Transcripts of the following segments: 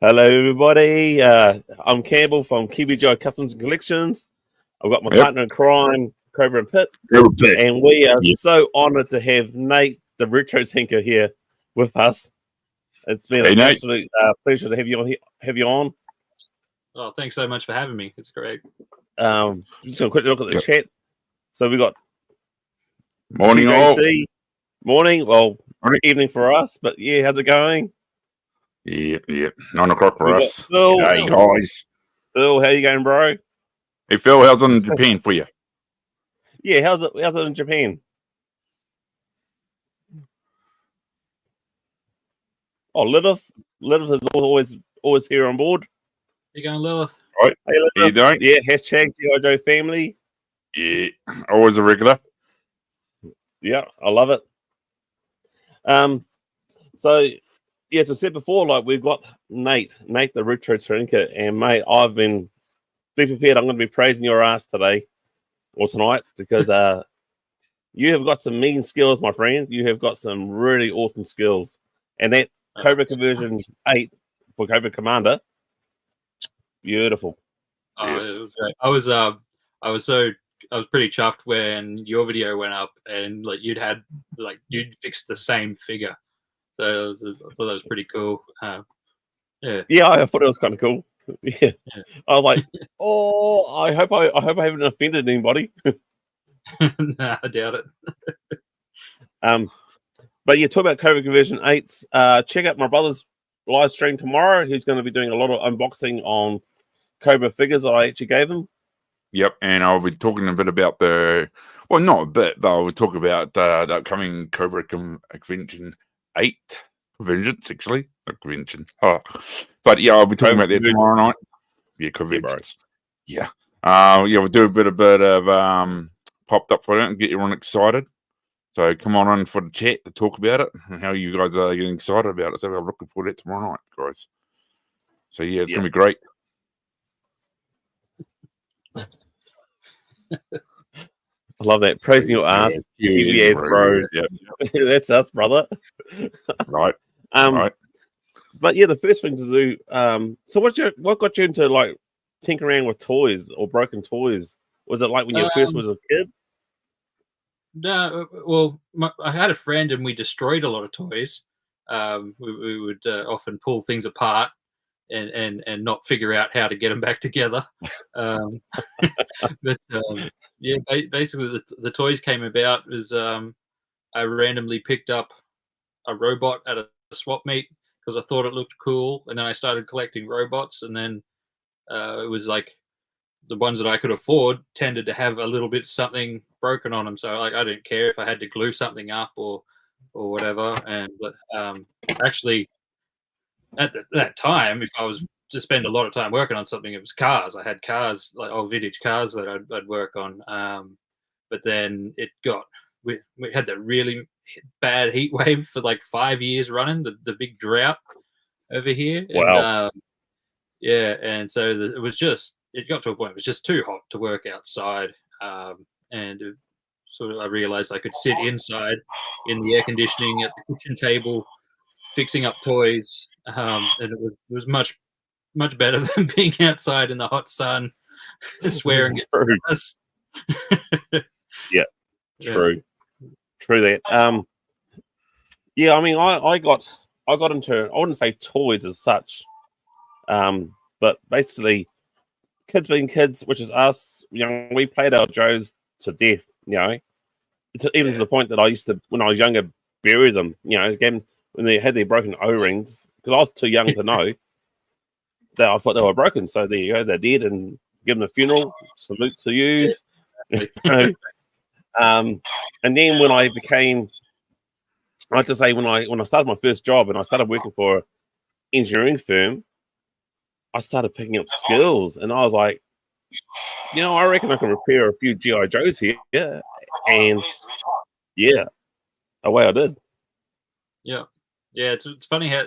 Hello, everybody. I'm Campbell from KBJ Customs and Collections. I've got my partner in crime, Cobra and Pitt, and we are so honoured to have Nate the RetroTinker here with us. It's been an absolute pleasure to have you on. Oh, thanks so much for having me. It's great. Just gonna quickly look at the chat. So we got morning, GJC. Morning, well, evening for us, but yeah, how's it going? Yeah. 9 o'clock for us. Phil. Hey guys. Phil, how you going, bro? Hey Phil, how's it in Japan for you? Yeah, how's it in Japan? Oh, Lilith is always here on board. You going, Lilith? Right. Hey, Lilith. How you doing? Yeah, hashtag G.I. Joe family. Yeah, always a regular. Yeah, I love it. So yeah, as I said before, like we've got Nate the RetroTinker, and mate, be prepared. I'm going to be praising your ass today or tonight because you have got some mean skills, my friend. You have got some really awesome skills, and that Cobra Conversion 8 for Cobra Commander, beautiful. Oh, yes. It was great. I was pretty chuffed when your video went up and you'd fixed the same figure. So I thought that was pretty cool. Yeah, I thought it was kind of cool. Yeah. I was like, oh, I hope I haven't offended anybody. Nah, I doubt it. But yeah, talk about Cobra Conversion 8s. Check out my brother's live stream tomorrow. He's going to be doing a lot of unboxing on Cobra figures I actually gave him. Yep, and I'll be talking a bit about not a bit, but I'll talk about the upcoming Cobra Convention 8 conventions, actually. Not convention. Oh. But yeah, I'll be talking about that tomorrow night. Yeah, conventions. Yeah. We'll do a bit of popped up for that and get everyone excited. So come on in for the chat to talk about it and how you guys are getting excited about it. So I'm looking forward to that tomorrow night, guys. So yeah, it's going to be great. I love that. Praising your ass. Kiwi ass bros. Yep. That's us, brother. Right. Right. But yeah, the first thing to do, so what got you into like tinkering around with toys or broken toys? Was it like when you first was a kid? No, well, I had a friend and we destroyed a lot of toys. We would often pull things apart and not figure out how to get them back together. But basically the toys came about as I randomly picked up a robot at a swap meet because I thought it looked cool, and then I started collecting robots, and then it was like the ones that I could afford tended to have a little bit something broken on them, so like I didn't care if I had to glue something up or whatever. And actually at that time, if I was to spend a lot of time working on something, it was cars. I had cars, like old vintage cars that I'd work on. But then we had that really bad heat wave for like 5 years running, the big drought over here. Wow. And so it got to a point it was just too hot to work outside. And I realized I could sit inside in the air conditioning at the kitchen table, fixing up toys. And it was much better than being outside in the hot sun, swearing at us. Yeah, true that. Yeah, I mean, I got into, I wouldn't say toys as such, but basically, kids being kids, which is us, we played our Joes to death, even to the point that I used to, when I was younger, bury them, again, when they had their broken O-rings, because I was too young to know that I thought they were broken. So there you go, they're dead, and give them a funeral, salute to you. And then when I became, I have to say, when I started my first job and I started working for an engineering firm, I started picking up skills, and I was like, I reckon I can repair a few G.I. Joes here. Yeah. And yeah, away I did. Yeah. Yeah, it's funny how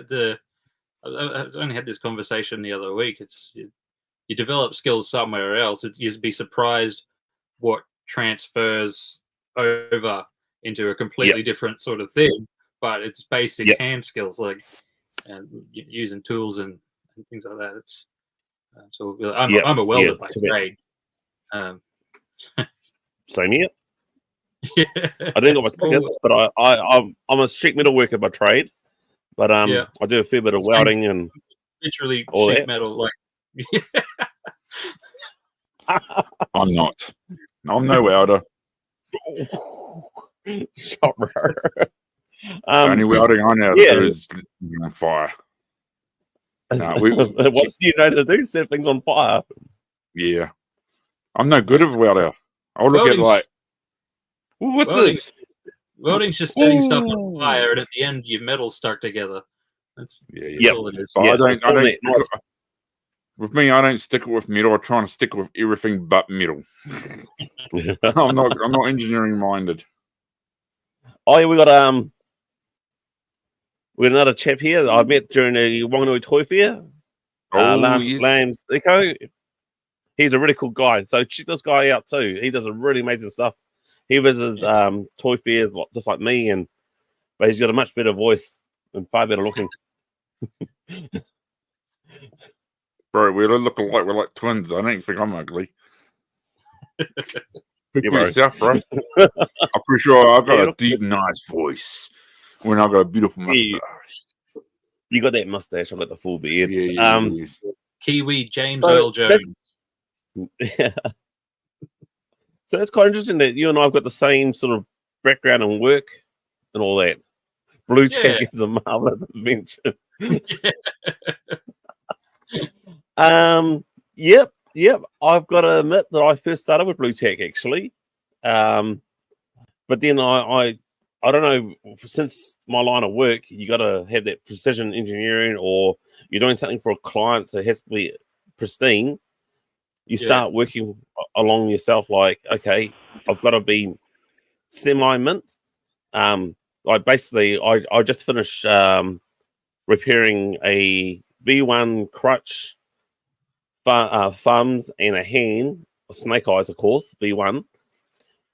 I only had this conversation the other week. It's you develop skills somewhere else. You'd be surprised what transfers over into a completely different sort of thing. But it's basic hand skills, like using tools and and things like that. It's so I'm a welder by trade. Same here. Yeah, I didn't got my ticket, but I'm a sheet metal worker by trade. But I do a fair bit of welding and literally all sheet that. metal. Like, I'm not. I'm no welder. Shot, bro. Only welding I know how to do is on fire. What do you know to do? Set things on fire. Yeah. I'm no good at welder. I'll look at like, what's this? Welding's just setting stuff on fire, and at the end, your metal's stuck together. That's all it is. I don't stick with me. I don't stick it with metal. I try to stick with everything but metal. I'm not engineering minded. Oh yeah, we got another chap here that I met during the Wanganui Toy Fair. Lambs Eco. He's a really cool guy. So check this guy out too. He does a really amazing stuff. He visits toy fairs just like me, but he's got a much better voice and far better looking. Bro, we look alike. We're like twins. I don't think I'm ugly. Pick yourself, bro. I'm pretty sure I've got a deep, nice voice when I've got a beautiful mustache. You got that mustache. I've got the full beard. Kiwi James Earl Jones. Yeah. So it's quite interesting that you and I have got the same sort of background and work and all that. Blue Tech is a marvelous invention. Yep. I've got to admit that I first started with Blue Tech actually, but then I don't know. Since my line of work, you got to have that precision engineering, or you're doing something for a client, so it has to be pristine. You start working along yourself, like, okay, I've got to be semi-mint. Like basically, I just finished repairing a V1 crutch, thumbs, and a hand, snake eyes, of course, V1,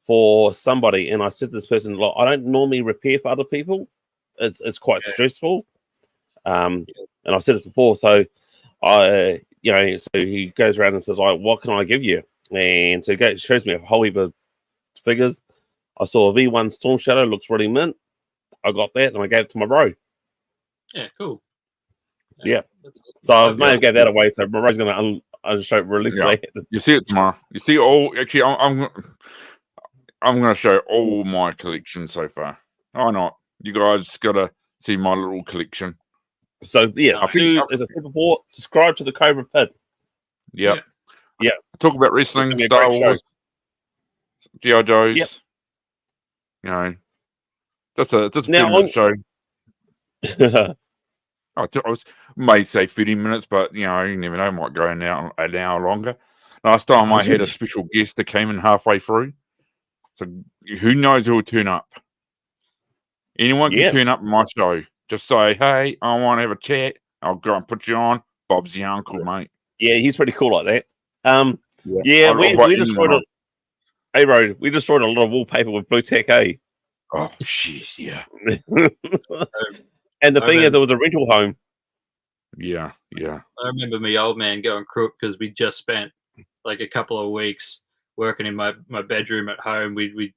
for somebody. And I said to this person, look, I don't normally repair for other people. It's quite stressful. And I've said this before, so so he goes around and says, like, what can I give you? And so he shows me a whole heap of figures. I saw a V1 Storm Shadow, looks really mint. I got that and I gave it to my bro. Yeah, cool. Yeah. So I may have gave that away, so my bro's going to release that. You see it tomorrow. You see all, actually, I'm going to show all my collection so far. Why not? You guys got to see my little collection. So, as I said before, subscribe to the Cobra Pit. Yep. Yeah. Talk about wrestling, Star Wars, G.I. Joes. Yep. You know, that's a 10-minute show. I may say 30 minutes, but, you know, you never know. Might go an hour longer. Last time I had a special guest that came in halfway through. So who knows who will turn up? Anyone can turn up in my show. Just say, hey, I want to have a chat. I'll go and put you on. Bob's your uncle, mate. Yeah, he's pretty cool like that. We destroyed a... Hey, bro, we destroyed a lot of wallpaper with Blue Tech, eh? Oh, jeez, yeah. And the thing is, it was a rental home. Yeah. I remember my old man going crook because we just spent like a couple of weeks working in my bedroom at home. We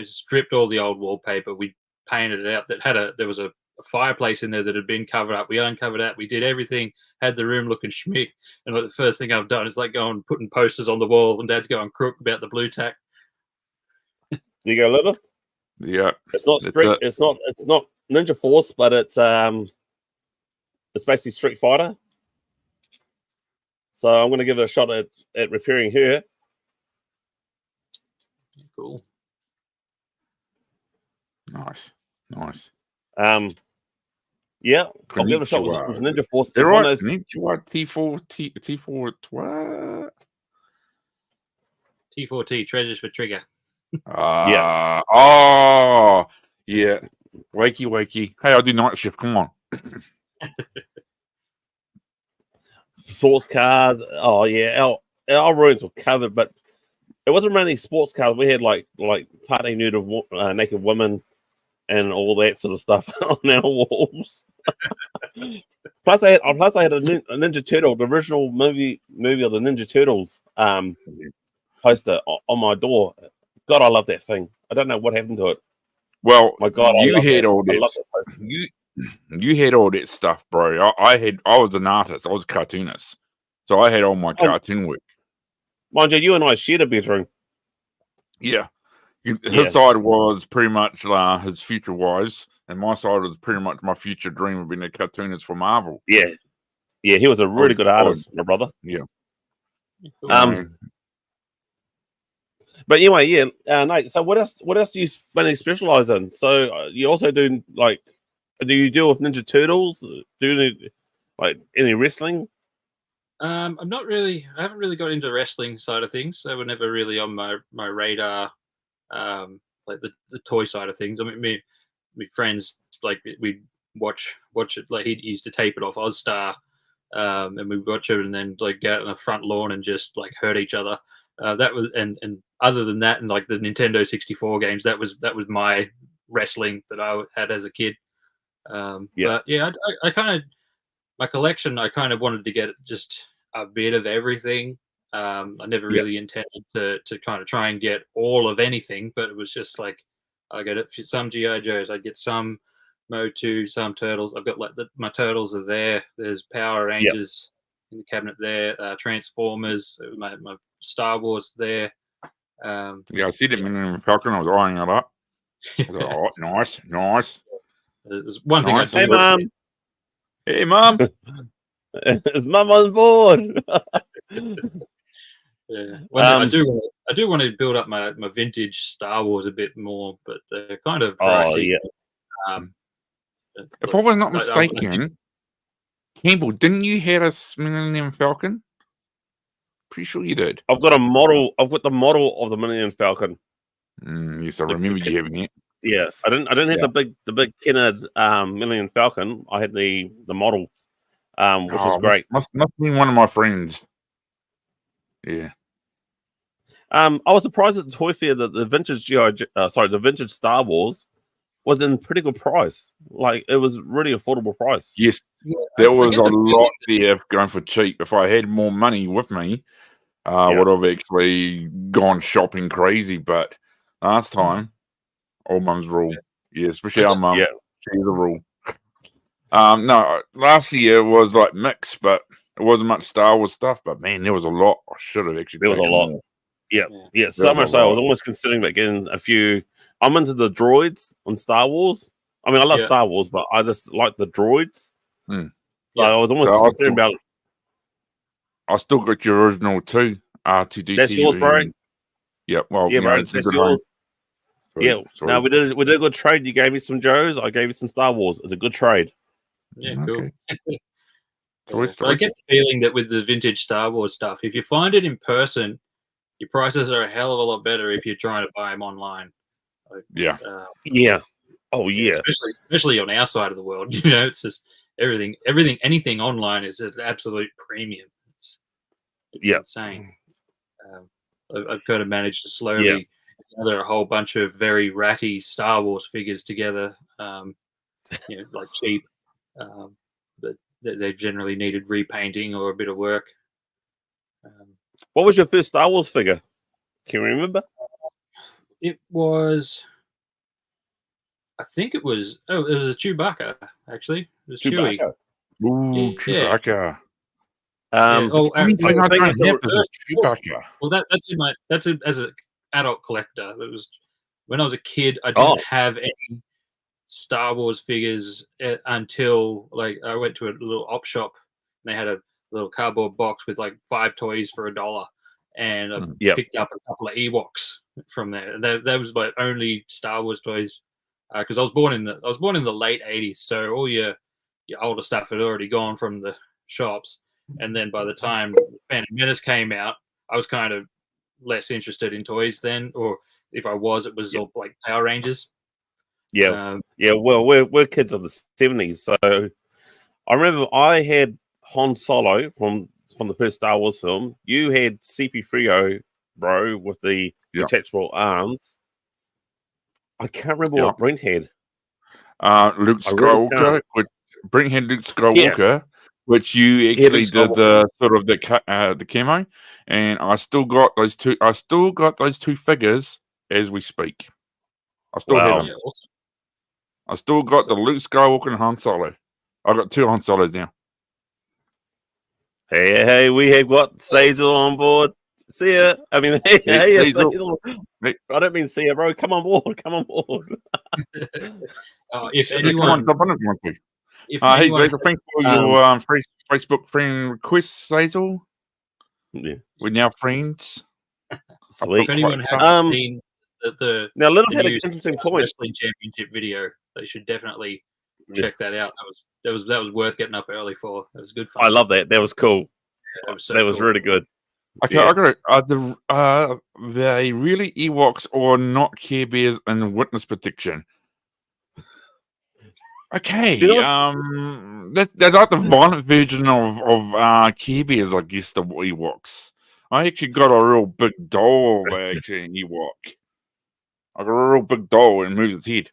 stripped all the old wallpaper. We painted it out. There was a fireplace in there that had been covered up. We uncovered that. We did everything. Had the room looking schmick. And like the first thing I've done is like going putting posters on the wall, and Dad's going crook about the blue tack. You go, Liver? Yeah. It's not strict. It's not Ninja Force, but it's basically Street Fighter. So I'm going to give it a shot at repairing her. Cool. Nice. Yeah, I'll give it a shot with Ninja Force. They're right. Ninja T4 what? T4T, Treasures for Trigger. Yeah. Oh, yeah. Wakey. Hey, I'll do night shift. Come on. Sports cars. Oh, yeah. Our rooms were covered, but it wasn't really sports cars. We had like party nude naked women and all that sort of stuff on our walls. Plus, I had a Ninja Turtle, the original movie of the Ninja Turtles, poster on my door. God, I love that thing. I don't know what happened to it. Well, My God, you had all I love that. that poster. You had all that stuff, bro. I was an artist. I was a cartoonist, so I had all my cartoon work. Mind you, you and I shared a bedroom. Yeah. His side was pretty much his future wives, and my side was pretty much my future dream of being a cartoonist for Marvel. Yeah. Yeah, he was a really good artist, my brother. Yeah. But anyway, Nate, so what else do you mainly specialize in? So you also do you deal with Ninja Turtles? Do you any wrestling? I haven't really got into wrestling side of things. They were never really on my radar. Like the toy side of things. I mean, me friends, like, we'd watch it. Like, he used to tape it off Ozstar, and we'd watch it and then like get out on the front lawn and just like hurt each other. That was and other than that, and like the Nintendo 64 games, that was my wrestling that I had as a kid. But yeah, I kind of, my collection, I kind of wanted to get just a bit of everything. I never really intended to kind of try and get all of anything, but it was just like, I get some GI Joes, I get some Motu, some Turtles. I've got my Turtles are there. There's Power Rangers in the cabinet there. Transformers, my Star Wars there. I see that Millennium Falcon. I was eyeing it up. I was like, oh, nice. There's one thing I do. Hey, Mom. Hey, Mom. Is Mum on board? Yeah, well, I do want to build up my vintage Star Wars a bit more, but they're kind of pricey. If I was not mistaken, Campbell, didn't you have a Millennium Falcon? Pretty sure you did. I've got the model of the Millennium Falcon. Yes, I remember you having it. Yeah, I didn't have the big Kennard Millennium Falcon. I had the model, which is great. Must have been one of my friends. Yeah. I was surprised at the toy fair that the vintage the vintage Star Wars was in pretty good price. Like, it was really affordable price. Yes, there was a lot there going for cheap. If I had more money with me, I would have actually gone shopping crazy. But last time, all mum's rule. Yeah, especially our mum. Yeah, she's the rule. No, last year was like mixed, but it wasn't much Star Wars stuff. But man, there was a lot. I should have actually. There was a lot. More. Yeah. So much so, I was almost considering about getting a few. I'm into the droids on Star Wars. I mean, I love Star Wars, but I just like the droids. So I was almost considering about. I still got your original too. R2D2. That's yours, bro. Yeah. Well, bro, that's yours. Yeah. No, we did a good trade. You gave me some Joes. I gave you some Star Wars. It's a good trade. Yeah, cool. I get the feeling that with the vintage Star Wars stuff, if you find it in person, your prices are a hell of a lot better if you're trying to buy them online. Oh yeah. Especially on our side of the world, it's just anything online is an absolute premium. It's insane. I've kind of managed to slowly gather a whole bunch of very ratty Star Wars figures together, like cheap, but they generally needed repainting or a bit of work. What was your first Star Wars figure? Can you remember? It was, I think it was a Chewbacca, actually. It was Chewie. Ooh, Chewbacca. Chewbacca. Well, that's as an adult collector. That was when I was a kid. I didn't have any Star Wars figures until like I went to a little op shop and they had a little cardboard box with like 5 toys for $1, and I picked up a couple of Ewoks from there. That was my only Star Wars toys because I was born in the late '80s, so all your older stuff had already gone from the shops. And then by the time Phantom Menace came out, I was kind of less interested in toys then, or if I was, it was all like Power Rangers. Well, we're kids of the '70s, so I remember I had Han Solo from the first Star Wars film. You had C-3PO, bro, with the detachable arms. I can't remember what Brent had. Luke Skywalker Brent had Luke Skywalker, which you actually did the sort of the camo, and I still got those two. I still got those two figures as we speak. I still have them. Yeah, awesome. I still got the Luke Skywalker and Han Solo. I got 2 Han Solos now. Hey, we have got Cecil on board. See ya. I mean, hey, Cecil. I don't mean see ya, bro. Come on board. Come on board. If anyone, hey, Cecil, thanks for your Facebook friend request, Cecil. Yeah. We're now friends. Sweet. If anyone hasn't seen the now, Little had an interesting point. Wrestling Championship video, they should definitely check that out. That was worth getting up early for. It was good fun. I love that. That was cool. Yeah, that was really good. Okay, I got it. They really Ewoks or not Care Bears in witness protection. Okay, they're like the violent version of Care Bears, I guess, the Ewoks. I actually got a real big doll of actually an Ewok. I got a real big doll and moves its head.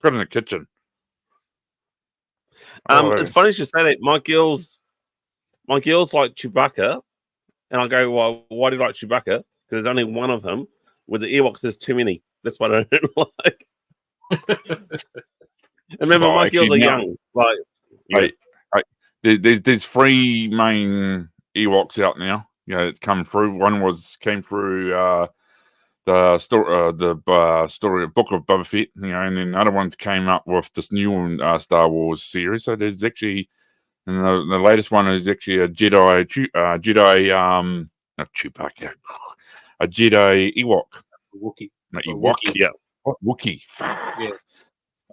Got it in the kitchen. It's funny you say that. My girls like Chewbacca, and I go, "Well, why do you like Chewbacca?" Because there's only one of him. With the Ewoks, there's too many. That's what I don't like. Remember, my girls are young. There's 3 main Ewoks out now. It's come through. One came through the story of Book of Boba Fett, and then other ones came up with this new Star Wars series. So there's actually, and the latest one is actually a Jedi, not Chewbacca, a Jedi Ewok, Wookiee, not Ewok, yeah, Wookiee. Yeah.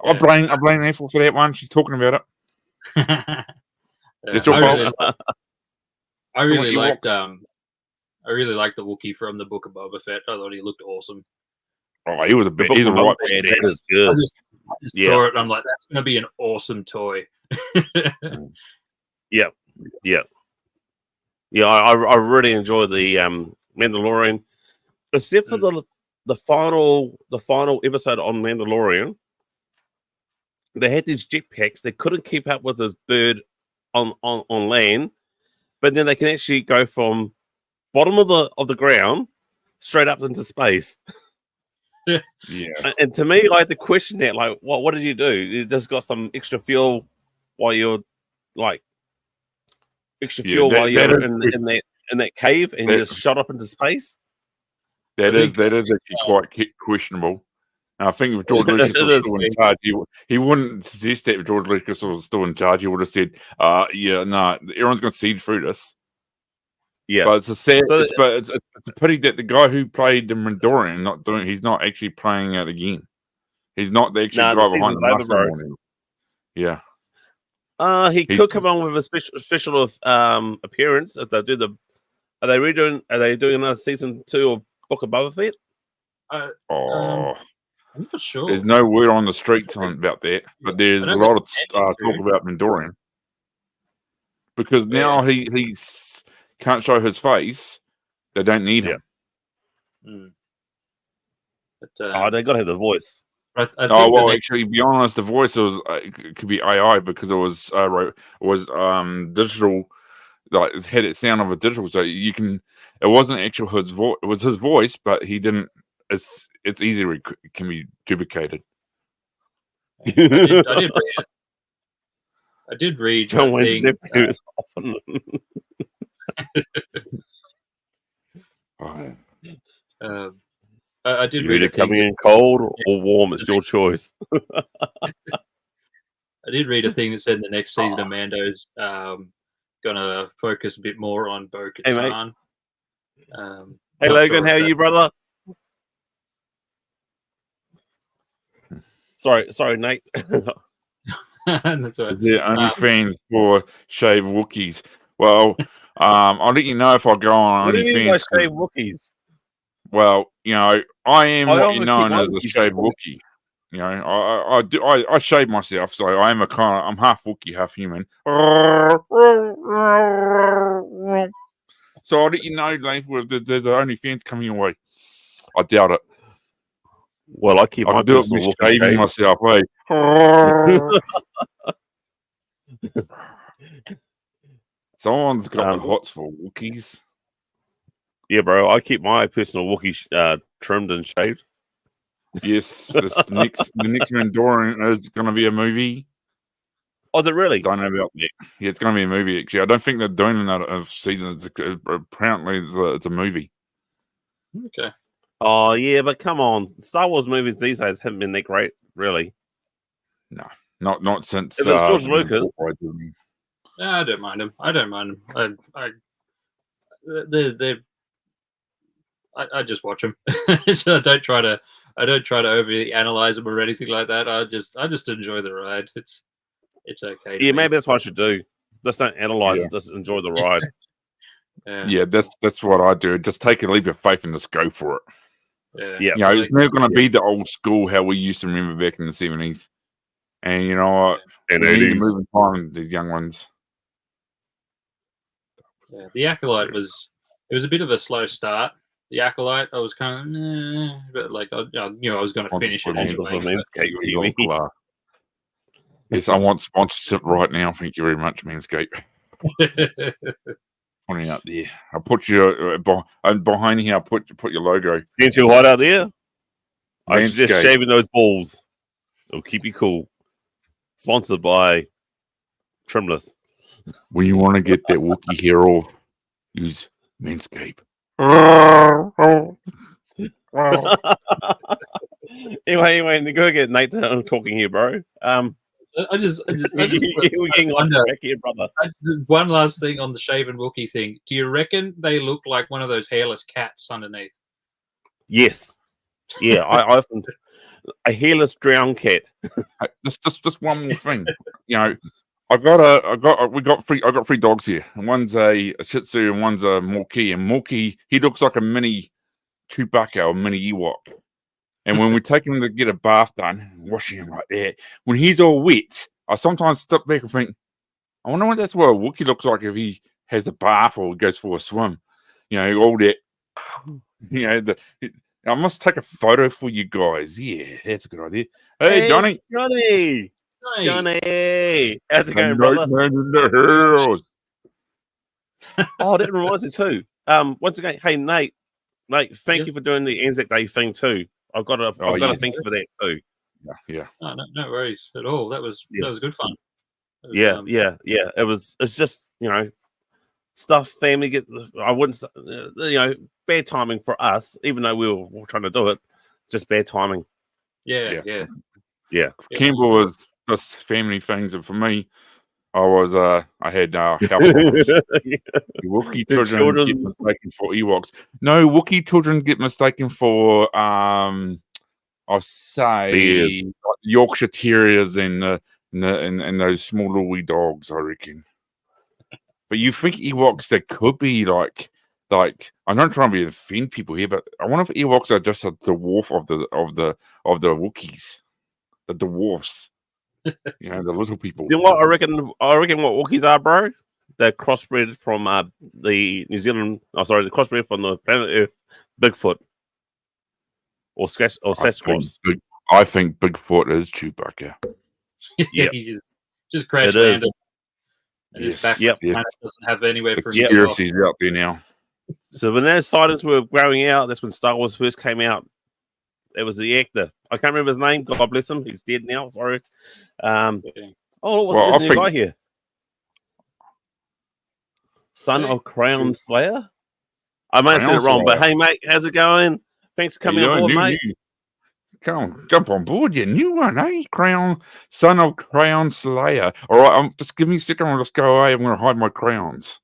I blame April for that one. She's talking about it. It's your fault. I really liked the Wookiee from the Book of Boba Fett. I thought he looked awesome. Oh, he was a bit. He's a right badass. Good. I just saw it and I'm like, that's going to be an awesome toy. Yeah. I really enjoy the Mandalorian, except for the final episode on Mandalorian. They had these jetpacks. They couldn't keep up with this bird on land, but then they can actually go from bottom of the ground straight up into space. Yeah. And to me, I had to question that. Like, what did you do? You just got some extra fuel while you're while you're in that cave and you just shot up into space. That is actually quite questionable. I think if George Lucas was still in charge, he wouldn't suggest that if George Lucas was still in charge. He would have said, everyone's going to see through this. Yeah, but it's a pity that the guy who played the Mandalorian he's not actually playing it again. He's not the actual guy behind the mask anymore. Yeah. He could come on with a special appearance if they do Are they doing another season 2 of Book of Boba Fett? I'm not sure. There's no word on the streets about that, but there's a lot of talk about Mandalorian because now he can't show his face. They don't need him. But, they got to have the voice. Actually, to be honest, the voice it could be AI because it was digital. Like it had its sound of a digital, so you can. It wasn't actual his voice. It was his voice, but he didn't. It's easily it can be duplicated. I did read. John Wayne's nephew is often. I did You're read either coming in cold or warm. It's your choice. I did read a thing that said the next season of Mando's gonna focus a bit more on Bo-Katan. Hey Logan, how are you, brother? Sorry, Nate. That's right. They're only fans for shaved Wookiees. Well, I'll let you know if I go on What do you mean by OnlyFans. shaved Wookiees? Well, I am what you know as a shaved Wookiee. I shave myself, so I'm I'm half Wookiee, half human. So I'll let you know, Dave, there's only fans coming your way. I doubt it. Well, I keep I my do it with shaving myself, eh? Someone's got the hots for Wookiees. Yeah, bro. I keep my personal Wookiee trimmed and shaved. Yes, the next Mandalorian is going to be a movie. Oh, is it really? Don't know about that. Yeah, it's going to be a movie, actually. I don't think they're doing another season. Apparently, it's a movie. Okay. Oh, yeah, but come on. Star Wars movies these days haven't been that great, really. No, not since... If it's George Lucas. No, I don't mind them. I just watch them. So I don't try to overly analyze them or anything like that. I just enjoy the ride. It's okay. Yeah, maybe that's what I should do. Just don't analyze it. Just enjoy the ride. Yeah, that's what I do. Just take a leap of faith and just go for it. Yeah. You know, it's never going to be the old school how we used to remember back in the 70s. And you know what? And we need to move in time, these young ones. Yeah, the Acolyte was a bit of a slow start. The Acolyte, I was kind of, but like I knew I was going to finish it anyway. Yes, I want sponsorship right now. Thank you very much, Manscaped. Pointing out there, I'll put you behind here. I'll put your logo. It's getting too hot out there. I Manscaped. suggest shaving those balls. It'll keep you cool. Sponsored by Trimless. When you want to get that Wookiee hair off, use Manscaped. Anyway, go get Nate I'm talking here, bro. I just we're getting on track here, brother. One last thing on the shaven Wookiee thing. Do you reckon they look like one of those hairless cats underneath? Yes. Yeah, I often a hairless drowned cat. Just one more thing. You know, I got three dogs here, and one's a Shih Tzu and one's a Morkie. And Morkie, he looks like a mini Chewbacca or mini Ewok. And when we take him to get a bath done, washing him like that, when he's all wet, I sometimes step back and think, I wonder what that's what a Wookiee looks like if he has a bath or goes for a swim. You know, all that. You know, I must take a photo for you guys. Yeah, that's a good idea. Hey, Johnny. Johnny. How's it going, brother? Oh, that reminds me too. Once again, hey Nate, thank you for doing the Anzac Day thing too. I've got to thank you for that too. Yeah. Oh, no worries at all. That was good fun. Yeah. It's just, you know, stuff family get. I wouldn't, you know, bad timing for us, even though we were trying to do it. Just bad timing. Yeah. Campbell was just family things, and for me, I had health problems. Wookiee children get mistaken for Ewoks. No, Wookiee children get mistaken for I'll say Yorkshire Terriers and those small little wee dogs, I reckon. But you think Ewoks that could be like I'm not trying to offend people here, but I wonder if Ewoks are just a dwarf of the Wookiees, the dwarfs. You know, the little people. You know what I reckon what Wookiees are, bro? They're crossbred from the New Zealand. The crossbred from the planet Earth, Bigfoot or Sasquatch. I think Bigfoot is Chewbacca. Yeah, he just crash landed. And his back doesn't have anywhere for him. Conspiracies out there now. So when those sightings were growing out, that's when Star Wars first came out. It was the actor. I can't remember his name. God bless him. He's dead now. Sorry. What's his new guy here? Son of Crown Slayer? I might have said it wrong, but hey, mate, how's it going? Thanks for coming aboard, mate. Come on, jump on board, you new one, eh? Son of Crown Slayer. All right, just give me a second. I'll just go away. I'm going to hide my crowns.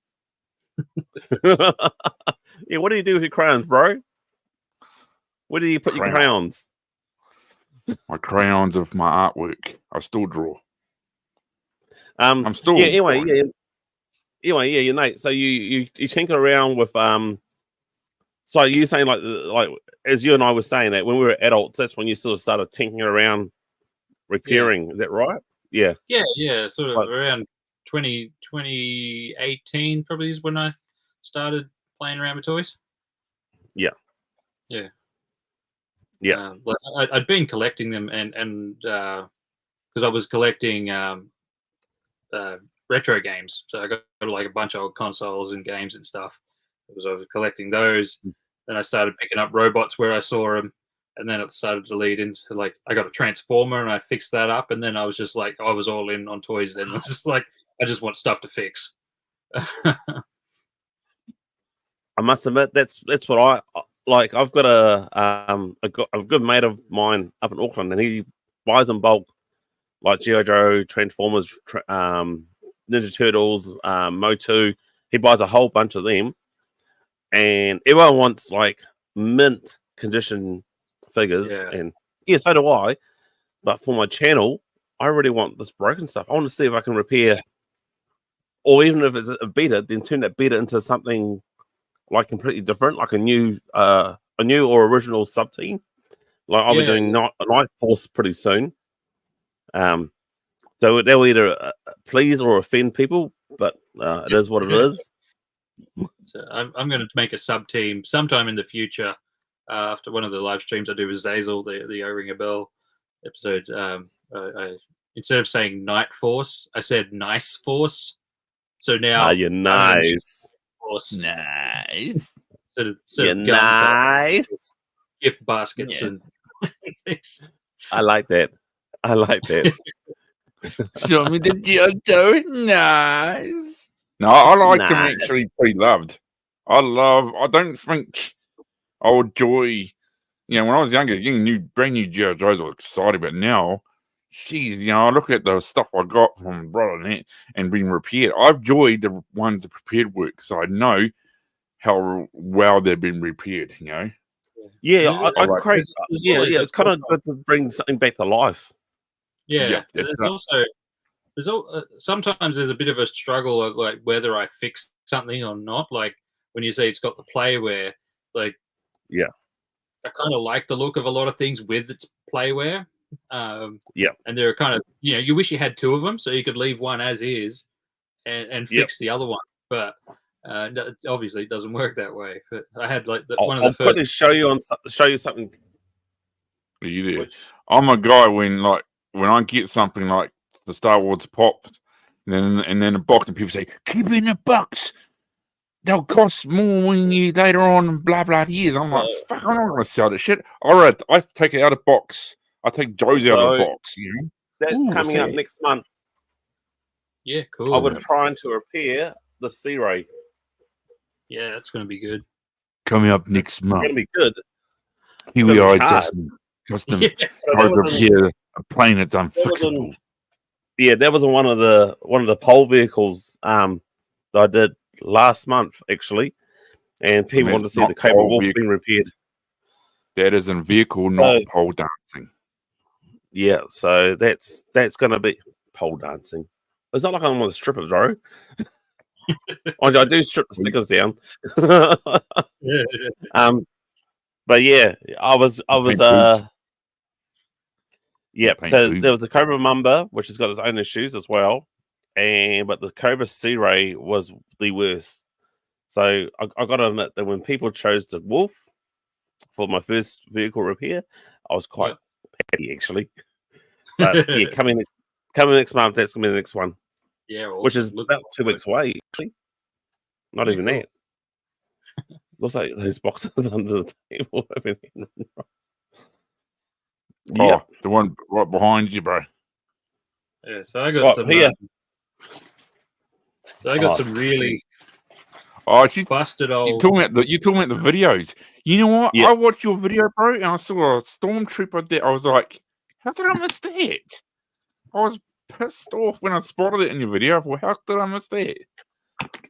Yeah, what do you do with your crowns, bro? Where do you put your crowns? My crayons of my artwork. I still draw. I'm still. Yeah. Anyway, Nate. So you tinker around with So you're saying like as you and I were saying that when we were adults, that's when you sort of started tinkering around repairing. Is that right? Yeah. Yeah. Sort of around 2018 probably is when I started playing around with toys. Yeah. I'd been collecting them and because I was collecting retro games. So I got like a bunch of old consoles and games and stuff. Because I was collecting those. Then I started picking up robots where I saw them. And then it started to lead into like I got a transformer and I fixed that up. And then I was just like I was all in on toys. Then it was just like I just want stuff to fix. I must admit that's what I like. I've got a good mate of mine up in Auckland, and he buys in bulk like G.I. Joe, Transformers, Ninja Turtles, Motu. He buys a whole bunch of them, and everyone wants like mint condition figures, and so do I. But for my channel, I really want this broken stuff. I want to see if I can repair, or even if it's a beta, then turn that beta into something like completely different, like a new or original sub team. Like I'll be doing Night Force pretty soon. So they'll either please or offend people, but it is what it is. So I'm going to make a sub team sometime in the future. After one of the live streams I do with Zazel, the O-Ring a Bell episodes, I instead of saying Night Force, I said Nice Force. So now you're nice. Force. Nice. Instead of nice. Gift baskets and things. I like that. Show me the G.I. Nice. No, I like them actually pre-loved. I don't think I would enjoy, when I was younger, getting brand new G.I. Joes were exciting, but now, geez, I look at the stuff I got from Brother Net and being repaired. I've enjoyed the ones that prepared work, so I know how well they've been repaired, Yeah, it's kind of good to bring something back to life. Yeah, sometimes there's a bit of a struggle of like whether I fix something or not. Like when you say it's got the playware, like I kind of like the look of a lot of things with its playware. And they're kind of you wish you had two of them so you could leave one as is and fix the other one, but obviously it doesn't work that way. But I had like one of the first. I'll quickly show you something. Are you there? I'm a guy when I get something like the Star Wars pop, and then a box, and people say, "Keep it in a box. They'll cost more when you later on." Blah blah years. I'm like, "Fuck! I'm not going to sell this shit." I take it out of box. I take Joe's out of the box. That's coming up next month. Yeah, cool. I was trying to repair the C-Ray. Yeah, that's going to be good. Coming up next month. It's going to be good. Here we are, Justin. Repair a plane that's unfixable. That was one of the pole vehicles that I did last month actually, and people wanted to see the Cobra Wolf being repaired. That is a vehicle, not pole dancing. Yeah, so that's going to be pole dancing. It's not like I'm on a stripper, bro. I do strip the stickers down. But yeah, I was so there was a Cobra Mamba, which has got its own issues as well, but the Cobra C-Ray was the worst. So I got to admit that when people chose the Wolf for my first vehicle repair, I was quite happy actually. But yeah, coming next month, that's gonna be the next one. Yeah, which is about 2 weeks away actually. Not even that. Looks like those boxes under the table. The one right behind you, bro. Yeah, so I got some here. So I got some really busted old. You're talking about the videos. You know what? I watched your video, bro, and I saw a stormtrooper there. I was like, how did I miss that? I was pissed off when I spotted it in your video. Well, how did I miss that?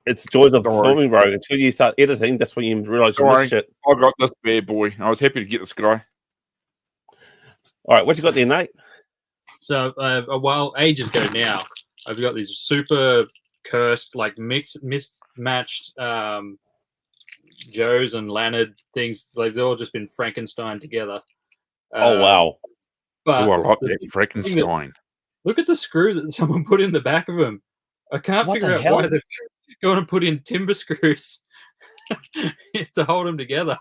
It's joys of filming, bro. Until you start editing, that's when you realize you missed shit. I got this bad boy. I was happy to get this guy. All right, what you got there, Nate? So ages ago now, I've got these super cursed, like mismatched Joes and Leonard things. Like they've all just been Frankenstein together. Oh wow! But I like that Frankenstein. Look at the screw that someone put in the back of them. I can't figure out why they're going to put in timber screws to hold them together.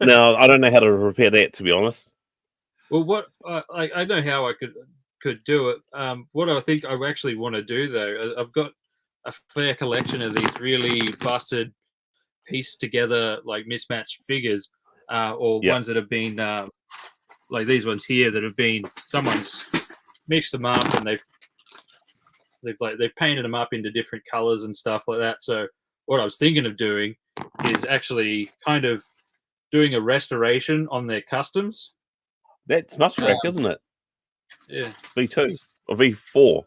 No, I don't know how to repair that, to be honest. Well, what I know how I could could do it. What I think I actually want to do though, I've got a fair collection of these really busted, pieced together like mismatched figures, or ones that have been like these ones here that have been someone's mixed them up and they've painted them up into different colors and stuff like that. So what I was thinking of doing is actually kind of doing a restoration on their customs. That's Mushrack, isn't it? Yeah. V2 or V4,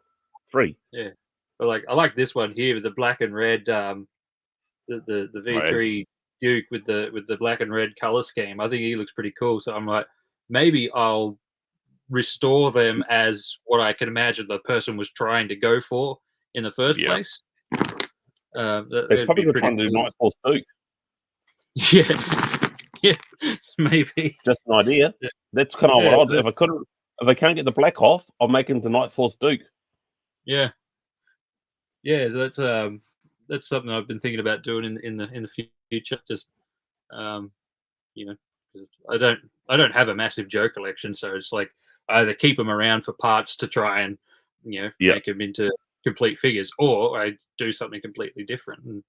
3. Yeah. But like I like this one here with the black and red, the V3 Duke with the black and red color scheme. I think he looks pretty cool. So I'm like, maybe I'll restore them as what I can imagine the person was trying to go for in the first place. They're probably trying to do Night Force Duke. Yeah, maybe. Just an idea. Yeah. That's kind of what I'll do. If I can't get the black off, I'll make him the Night Force Duke. Yeah. So that's something I've been thinking about doing in the future. Just you know, I don't have a massive Joe collection, so it's like I either keep them around for parts to try and make them into complete figures, or I do something completely different. And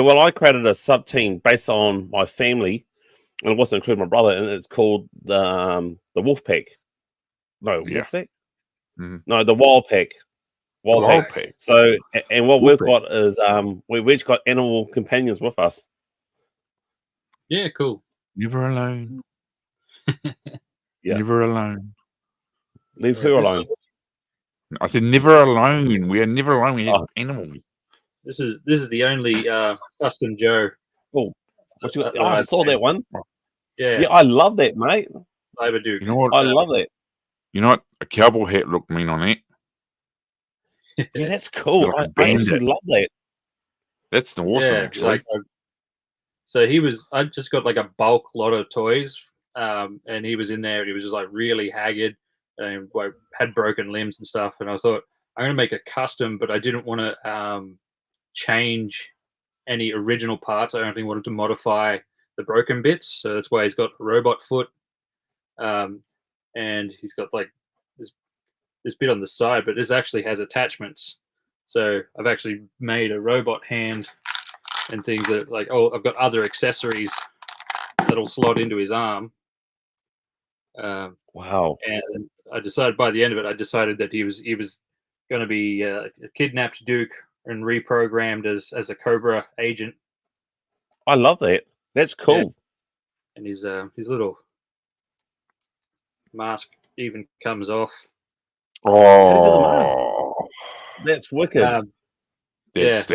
well, I created a sub team based on my family, and it wasn't including my brother, and it's called the Wolf Pack. No, Wolf Pack. Mm-hmm. No, the Wild Pack. Wild Pack. So, and what we've got is we've each got animal companions with us. Yeah, cool. Never alone. Never alone. Leave who alone? I said never alone. We are never alone. We have animals. This is the only custom Joe. Oh, I saw that one. Yeah, I love that, mate. Cyber Duke. You know what? I love that. You know what? A cowboy hat looked mean on it. Yeah, that's cool. I actually love that. That's awesome, actually. So I just got like a bulk lot of toys, and he was in there. And he was just like really haggard and had broken limbs and stuff. And I thought I'm going to make a custom, but I didn't want to change any original parts. I only wanted to modify the broken bits. So that's why he's got a robot foot, and he's got like this bit on the side, but this actually has attachments. So I've actually made a robot hand and things that I've got other accessories that'll slot into his arm. Wow. And I decided by the end of it, that he was going to be a kidnapped Duke and reprogrammed as a Cobra agent. I love that. That's cool. Yeah. And his little mask even comes off. Oh, that's wicked. He's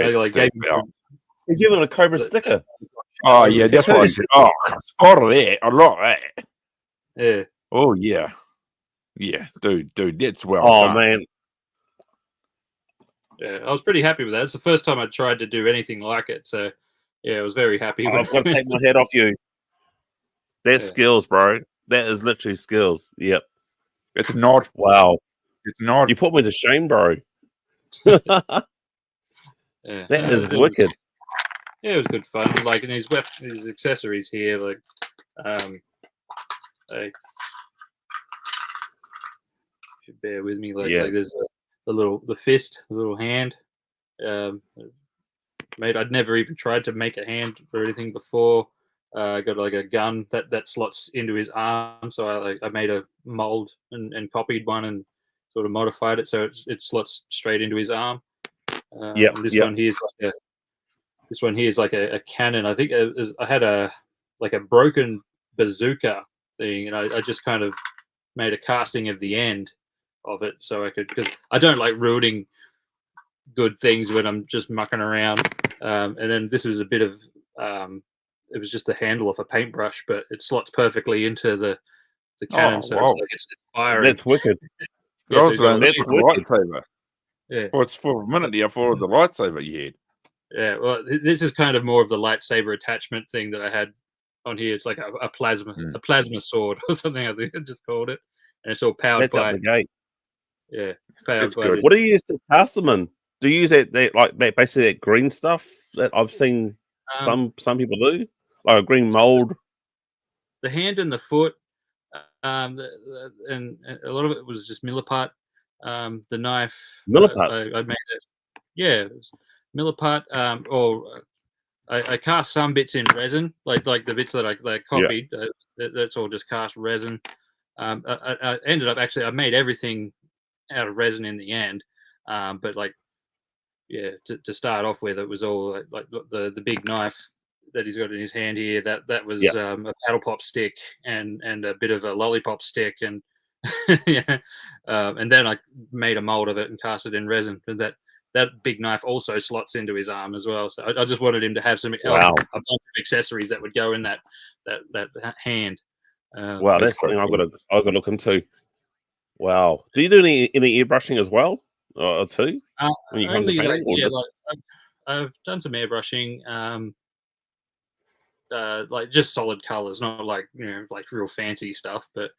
even a Cobra sticker. Oh yeah, that's what I said. Oh, I spotted that. I like that. Yeah. Oh yeah. Yeah, dude, that's well done. Man. Yeah, I was pretty happy with that. It's the first time I tried to do anything like it, so yeah, I was very happy. I've got to take my head off you. That's skills, bro. That is literally skills. Yep. It's a nod. Wow. It's not. You put me to shame, bro. That is wicked. It was good fun. Like, and his accessories here, like, if you bear with me, like there's the fist, the little hand. I'd never even tried to make a hand or anything before. I got like a gun that slots into his arm, so I made a mold and copied one and sort of modified it so it slots straight into his arm. This one here is like a cannon. I think I had a broken bazooka thing, and I just kind of made a casting of the end of it so I could, because I don't like ruining good things when I'm just mucking around. And then this was a bit of it was just the handle of a paintbrush, but it slots perfectly into the cannon. It's firing. That's wicked. That's wicked. Lightsaber. Yeah. Well, it's for a minute there for the lightsaber you had. Yeah. Well, this is kind of more of the lightsaber attachment thing that I had on here. It's like a plasma sword or something. I think I just called it, and it's all powered by. That's out the gate. Yeah. That's good. What do you use to cast them in? Do you use that basically that green stuff that I've seen some people do, like a green mold? The hand and the foot, and a lot of it was just Milliput. The knife, Milliput. I made it. Yeah, it was Milliput. I cast some bits in resin, like the bits that I copied. That's all just cast resin. I ended up I made everything out of resin in the end. But to start off with, it was all like the big knife that he's got in his hand here. That was a paddle pop stick and a bit of a lollipop stick, and and then I made a mold of it and cast it in resin. But that big knife also slots into his arm as well. So I just wanted him to have a bunch of accessories that would go in that hand. Wow, that's something I've got to look into. Wow, do you do any airbrushing as well, too? When you come to painting, I've done some airbrushing. Like just solid colors, not like like real fancy stuff. But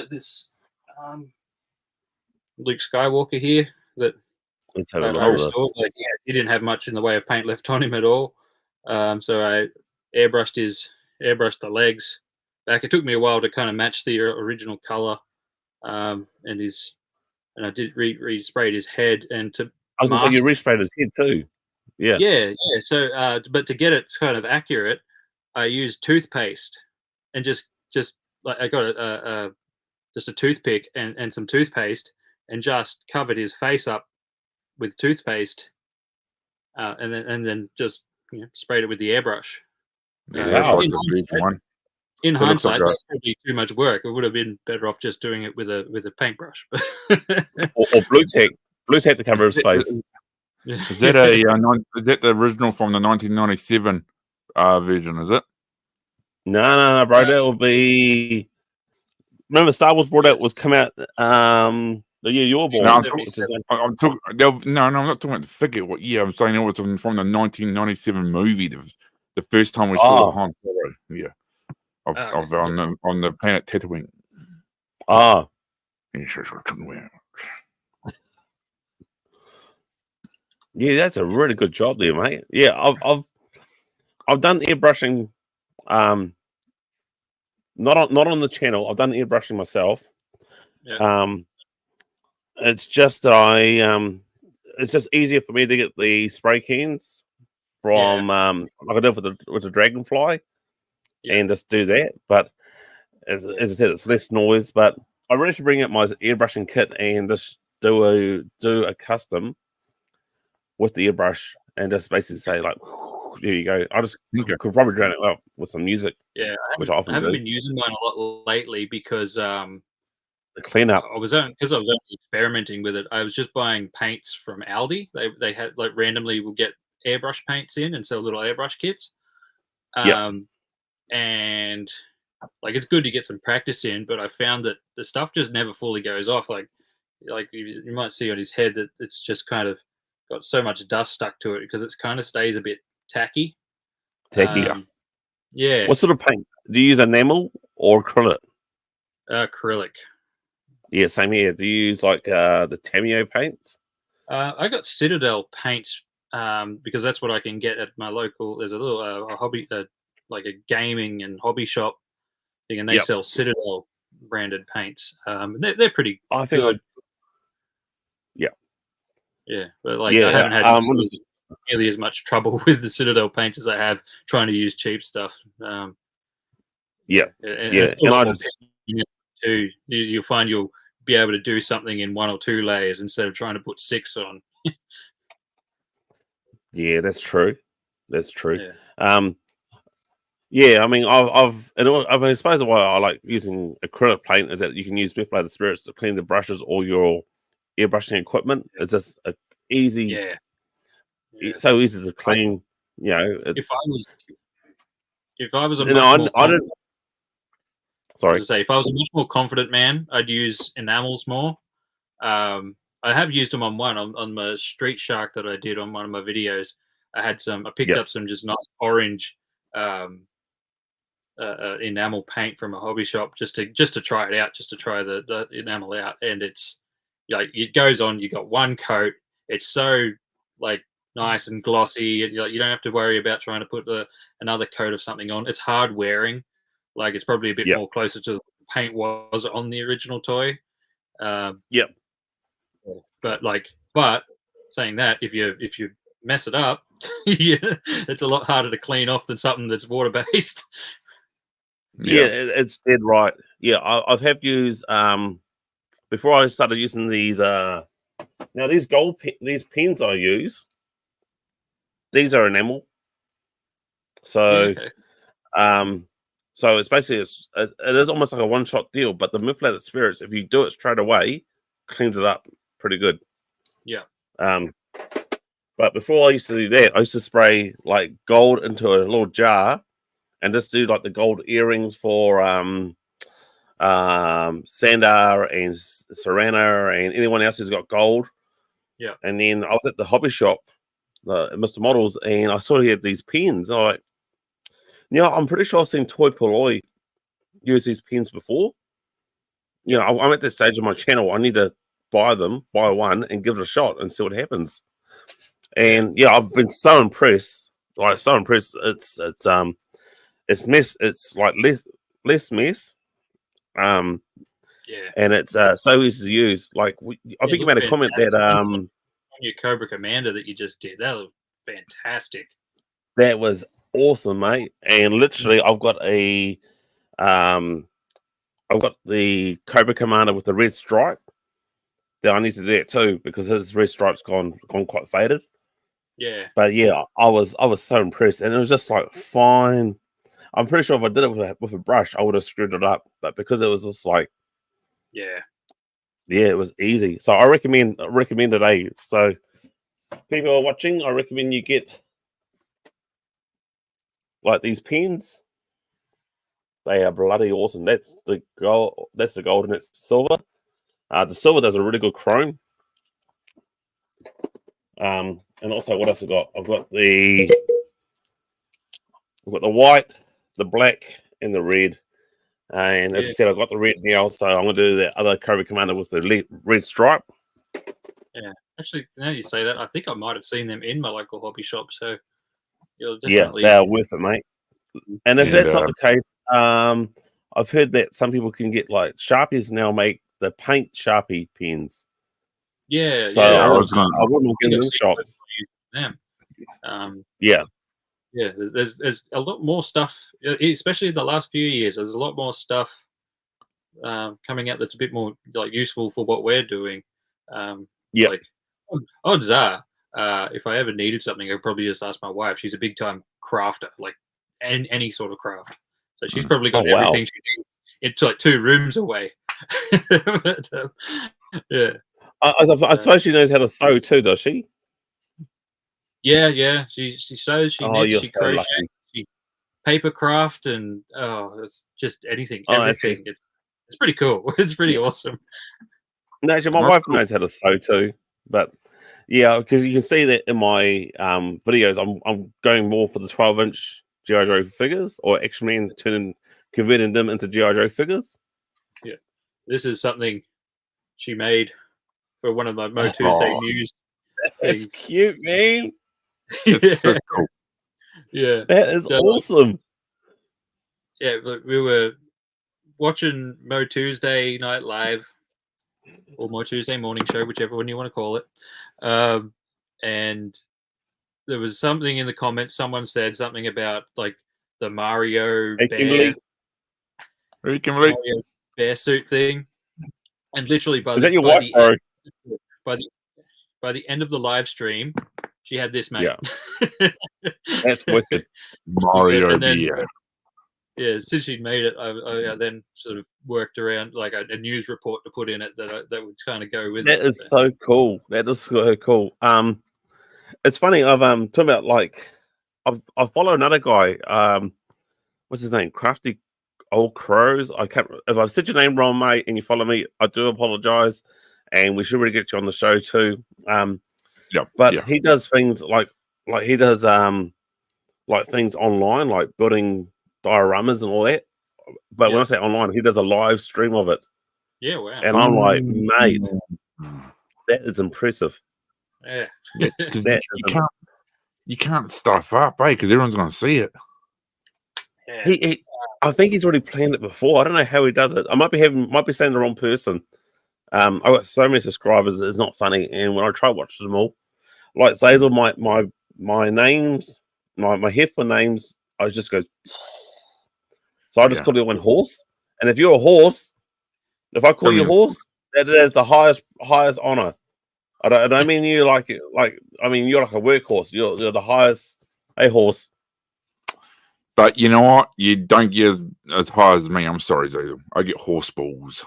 this Luke Skywalker here that I restored. He didn't have much in the way of paint left on him at all. So I airbrushed the legs back. It took me a while to kind of match the original color, and I did re-sprayed his head. And to I was going to say you re-sprayed his head too. Yeah. So, but to get it kind of accurate, I used toothpaste and just like I got just a toothpick and some toothpaste and just covered his face up with toothpaste, and then just sprayed it with the airbrush. In hindsight, that's probably too much work. It would have been better off just doing it with a paintbrush. or blue tack to cover his face. Is that is that the original from the 1997 version? Is it? No, bro. That will be. Remember, Star Wars brought out come out the year you were born. No, I'm not talking about the figure. What year? I'm saying it was from the 1997 movie. The first time we saw the Han Solo. Yeah, on the planet Tatooine. Yeah, that's a really good job there, mate. Yeah, I've done airbrushing, not on the channel. I've done airbrushing myself. Yeah. It's just that it's just easier for me to get the spray cans from like I did with the Dragonfly, and just do that. But as I said, it's less noise. But I really should bring out my airbrushing kit and just do a custom with the airbrush and just basically say like, there you go. I just could probably drown it up with some music. Yeah, which I often haven't do. been using mine a lot lately because the cleanup. I was only experimenting with it. I was just buying paints from Aldi. They had like randomly will get airbrush paints in and sell little airbrush kits. And like it's good to get some practice in, but I found that the stuff just never fully goes off. Like you might see on his head that it's just kind of got so much dust stuck to it because it kind of stays a bit tacky. Yeah. What sort of paint? Do you use enamel or acrylic? Acrylic. Yeah, same here. Do you use like the Tamio paints? I got Citadel paints because that's what I can get at my local. There's a little a hobby, like a gaming and hobby shop thing, and they sell Citadel branded paints. They're pretty good. Yeah, but like I haven't had nearly as much trouble with the Citadel paints as I have trying to use cheap stuff. And I just you'll find you'll be able to do something in 1 or 2 layers instead of trying to put 6 on. Yeah, that's true. That's true. Yeah. I mean, I suppose why I like using acrylic paint is that you can use methylated spirits to clean the brushes or your airbrushing equipment. It's just easy. It's so easy to clean. It's, if I was a Sorry. If I was a much more confident man, I'd use enamels more. I have used them on my Street Shark that I did on one of my videos. I picked up some just nice orange enamel paint from a hobby shop just to try it out, just to try the enamel out, and it's like it goes on. You got one coat. It's so like nice and glossy, and you don't have to worry about trying to put another coat of something on. It's hard wearing. Like it's probably a bit more closer to the paint was on the original toy. Yep. But saying that, if you mess it up, it's a lot harder to clean off than something that's water based. Yeah, it's dead right. Yeah, I've had used before I started using these. Now these these pens I use, these are enamel. So, so it's basically it is almost like a one-shot deal. But the methylated spirits, if you do it straight away, cleans it up pretty good. Yeah. But before I used to do that, I used to spray like gold into a little jar, and just do like the gold earrings for Sandar and Serrana and anyone else who's got gold. Yeah. And then I was at the hobby shop, Mr. Models, and I saw he had these pens. And I'm like, I'm pretty sure I've seen Toy Polloi use these pens before. I'm at this stage of my channel. I need to buy one, and give it a shot and see what happens. And I've been so impressed. Like so impressed. It's mess. It's like less mess. And it's so easy to use. Like I think you made a comment that on your Cobra Commander that you just did. That looked fantastic. That was awesome, mate. And literally, I've got the Cobra Commander with the red stripe. That I need to do that too because his red stripe's gone quite faded. Yeah. But I was so impressed, and it was just like fine. I'm pretty sure if I did it with a brush, I would have screwed it up. But because it was just like, it was easy. So I recommend today. So people who are watching, I recommend you get like these pens. They are bloody awesome. That's the gold. That's the gold, and it's the silver. The silver does a really good chrome. And also, what else I got? I've got the white, the black, and the red. And as I said, I've got the red now, so I'm going to do the other Cobra Commander with the red stripe. Yeah, actually, now you say that, I think I might have seen them in my local hobby shop. So you'll definitely... they're worth it, mate. And if that's not the case, I've heard that some people can get like Sharpies now make the paint Sharpie pens. Yeah, so I wouldn't give them a shot. There's a lot more stuff, especially the last few years. There's a lot more stuff coming out that's a bit more like useful for what we're doing. Like odds are, if I ever needed something, I'd probably just ask my wife. She's a big time crafter, like any sort of craft. So she's probably got everything she needs. It's like 2 rooms away. But, I suppose she knows how to sew too, does she? Yeah. She sews, she knits, she crochets, she paper craft, and it's just anything, everything. It's pretty cool. It's pretty awesome. No, actually, my wife knows how to sew too, but because you can see that in my videos, I'm going more for the 12-inch G.I. Joe figures, or X-Men, converting them into G.I. Joe figures. Yeah, this is something she made for one of my Mo Tuesday news. It's cute, man. It's so cool. Yeah, that is awesome. Yeah, we were watching Mo Tuesday Night Live, or Mo Tuesday Morning Show, whichever one you want to call it. And there was something in the comments. Someone said something about like the Mario bear suit thing, and literally by the end of the live stream, she had this, mate. Yeah. That's wicked. Mario bear. Yeah, since she'd made it, I then sort of worked around like a news report to put in it that would kind of go with it. That is so cool. That is so cool. It's funny. I've talking about like I follow another guy. What's his name? Crafty Old Crows. I can't. If I've said your name wrong, mate, and you follow me, I do apologize. And we should really get you on the show too. He does things like he does like things online, like building dioramas and all that. But when I say online, he does a live stream of it. Yeah, wow. And I'm like, mate, that is impressive. Yeah. You can't stuff up, because everyone's going to see it. Yeah. I think he's already planned it before. I don't know how he does it. I might be saying the wrong person. I got so many subscribers, it's not funny. And when I try watching them all, like Zazel, my names, my headphone names, I just go. So I just call everyone horse. And if you're a horse, if I call you horse, that's the highest honor. I don't mean you like I mean you're like a workhorse. You're the highest a horse. But you know what? You don't get as high as me. I'm sorry, Zazel. I get horse balls.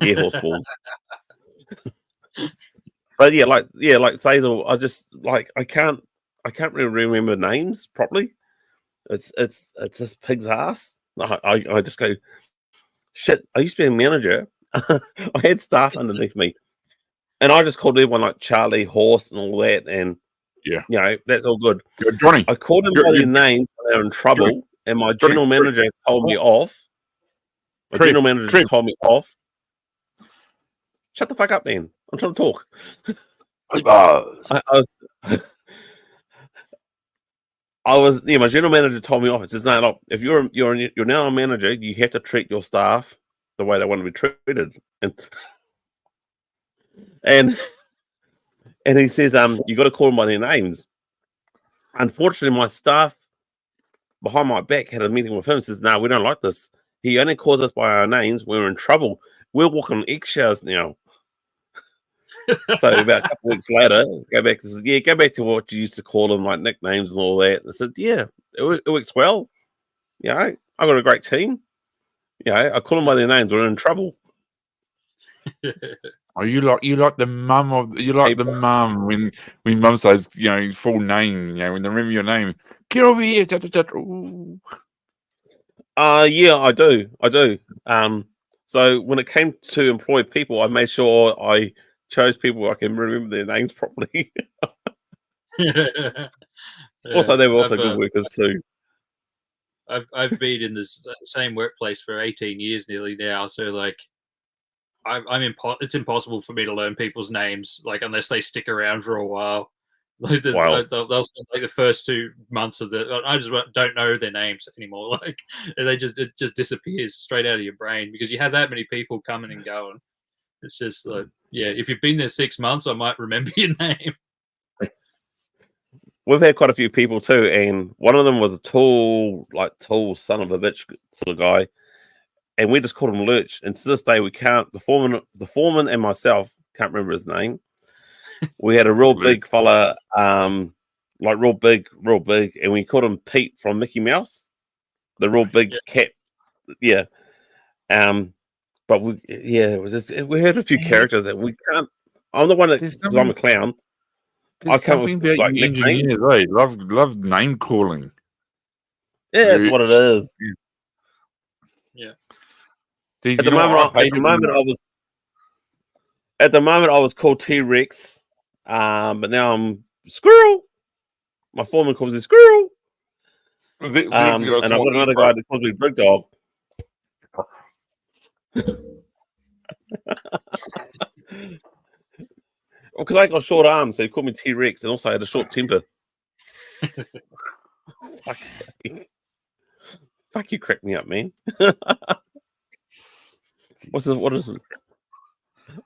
Yeah, horse balls. But like Zazel, I just I can't really remember names properly. It's just pig's ass. I just go shit. I used to be a manager. I had staff underneath me, and I just called everyone like Charlie, horse, and all that. And that's all good. Johnny, I called them by their names when they were in trouble, Johnny, and my general manager told me off. My general manager told me off. Shut the fuck up, man. I'm trying to talk. My general manager told me off. It says, no, look, if you're now a manager, you have to treat your staff the way they want to be treated. And he says, you got to call them by their names. Unfortunately, my staff behind my back had a meeting with him. Says, no, we don't like this. He only calls us by our names. We're in trouble. We're walking eggshells now. So about a couple of weeks later, go back to what you used to call them, like nicknames and all that. And I said, yeah, it works well. I got a great team. I call them by their names. We're in trouble. Oh, you like the mum of the mum when mum says full name, when they remember your name. Get over here. Yeah, I do. So when it came to employ people, I made sure I chose people I can remember their names properly. Also, they were also good workers too. I've been in this same workplace for 18 years nearly now, so it's impossible for me to learn people's names unless they stick around for a while. They'll spend the first 2 months of I just don't know their names anymore. It just disappears straight out of your brain because you have that many people coming and going. It's just if you've been there 6 months, I might remember your name. We've had quite a few people too, and one of them was a tall son of a bitch sort of guy, and we just called him Lurch. And to this day, we can't. The foreman and myself can't remember his name. We had a real big fella, real big, and we called him Pete from Mickey Mouse, the real big cat. Yeah. But we had a few characters that we can't. I'm the one that because I'm a clown. I can't about engineers. They love name calling. Yeah, that's what it is. Yeah. At the moment, I was called T-Rex, but now I'm Squirrel. My foreman calls me Squirrel. And I've got another guy that calls me Big Dog. Because I got short arms, so he called me T-Rex, and also I had a short temper. Fuck's sake. Fuck, you cracked me up, man. What is it?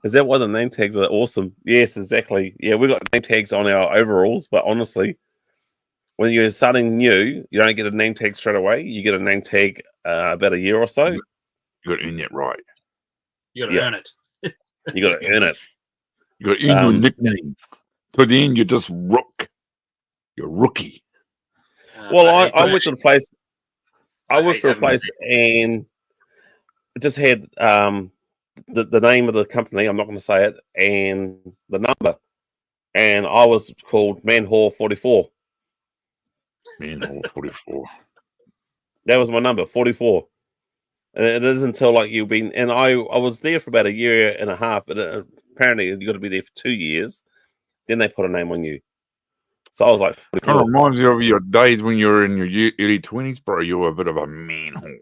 Is that why the name tags are awesome? Yes, exactly. Yeah, we got name tags on our overalls, but honestly, when you're starting new, you don't get a name tag straight away. You get a name tag about a year or so. You got to earn it right. You got to earn it. You got to earn it. You got to earn your nickname. So then you're just Rook. You're Rookie. Well, I worked at a place. I worked for a place and just had the name of the company. I'm not going to say it, and the number. And I was called Manhole 44. Manhole 44. That was my number, 44. And it isn't until you've been, and I was there for about a year and a half, but apparently you got to be there for 2 years. Then they put a name on you. So I was like, 44. It reminds you of your days when you were in your early 20s, bro. You were a bit of a manhole.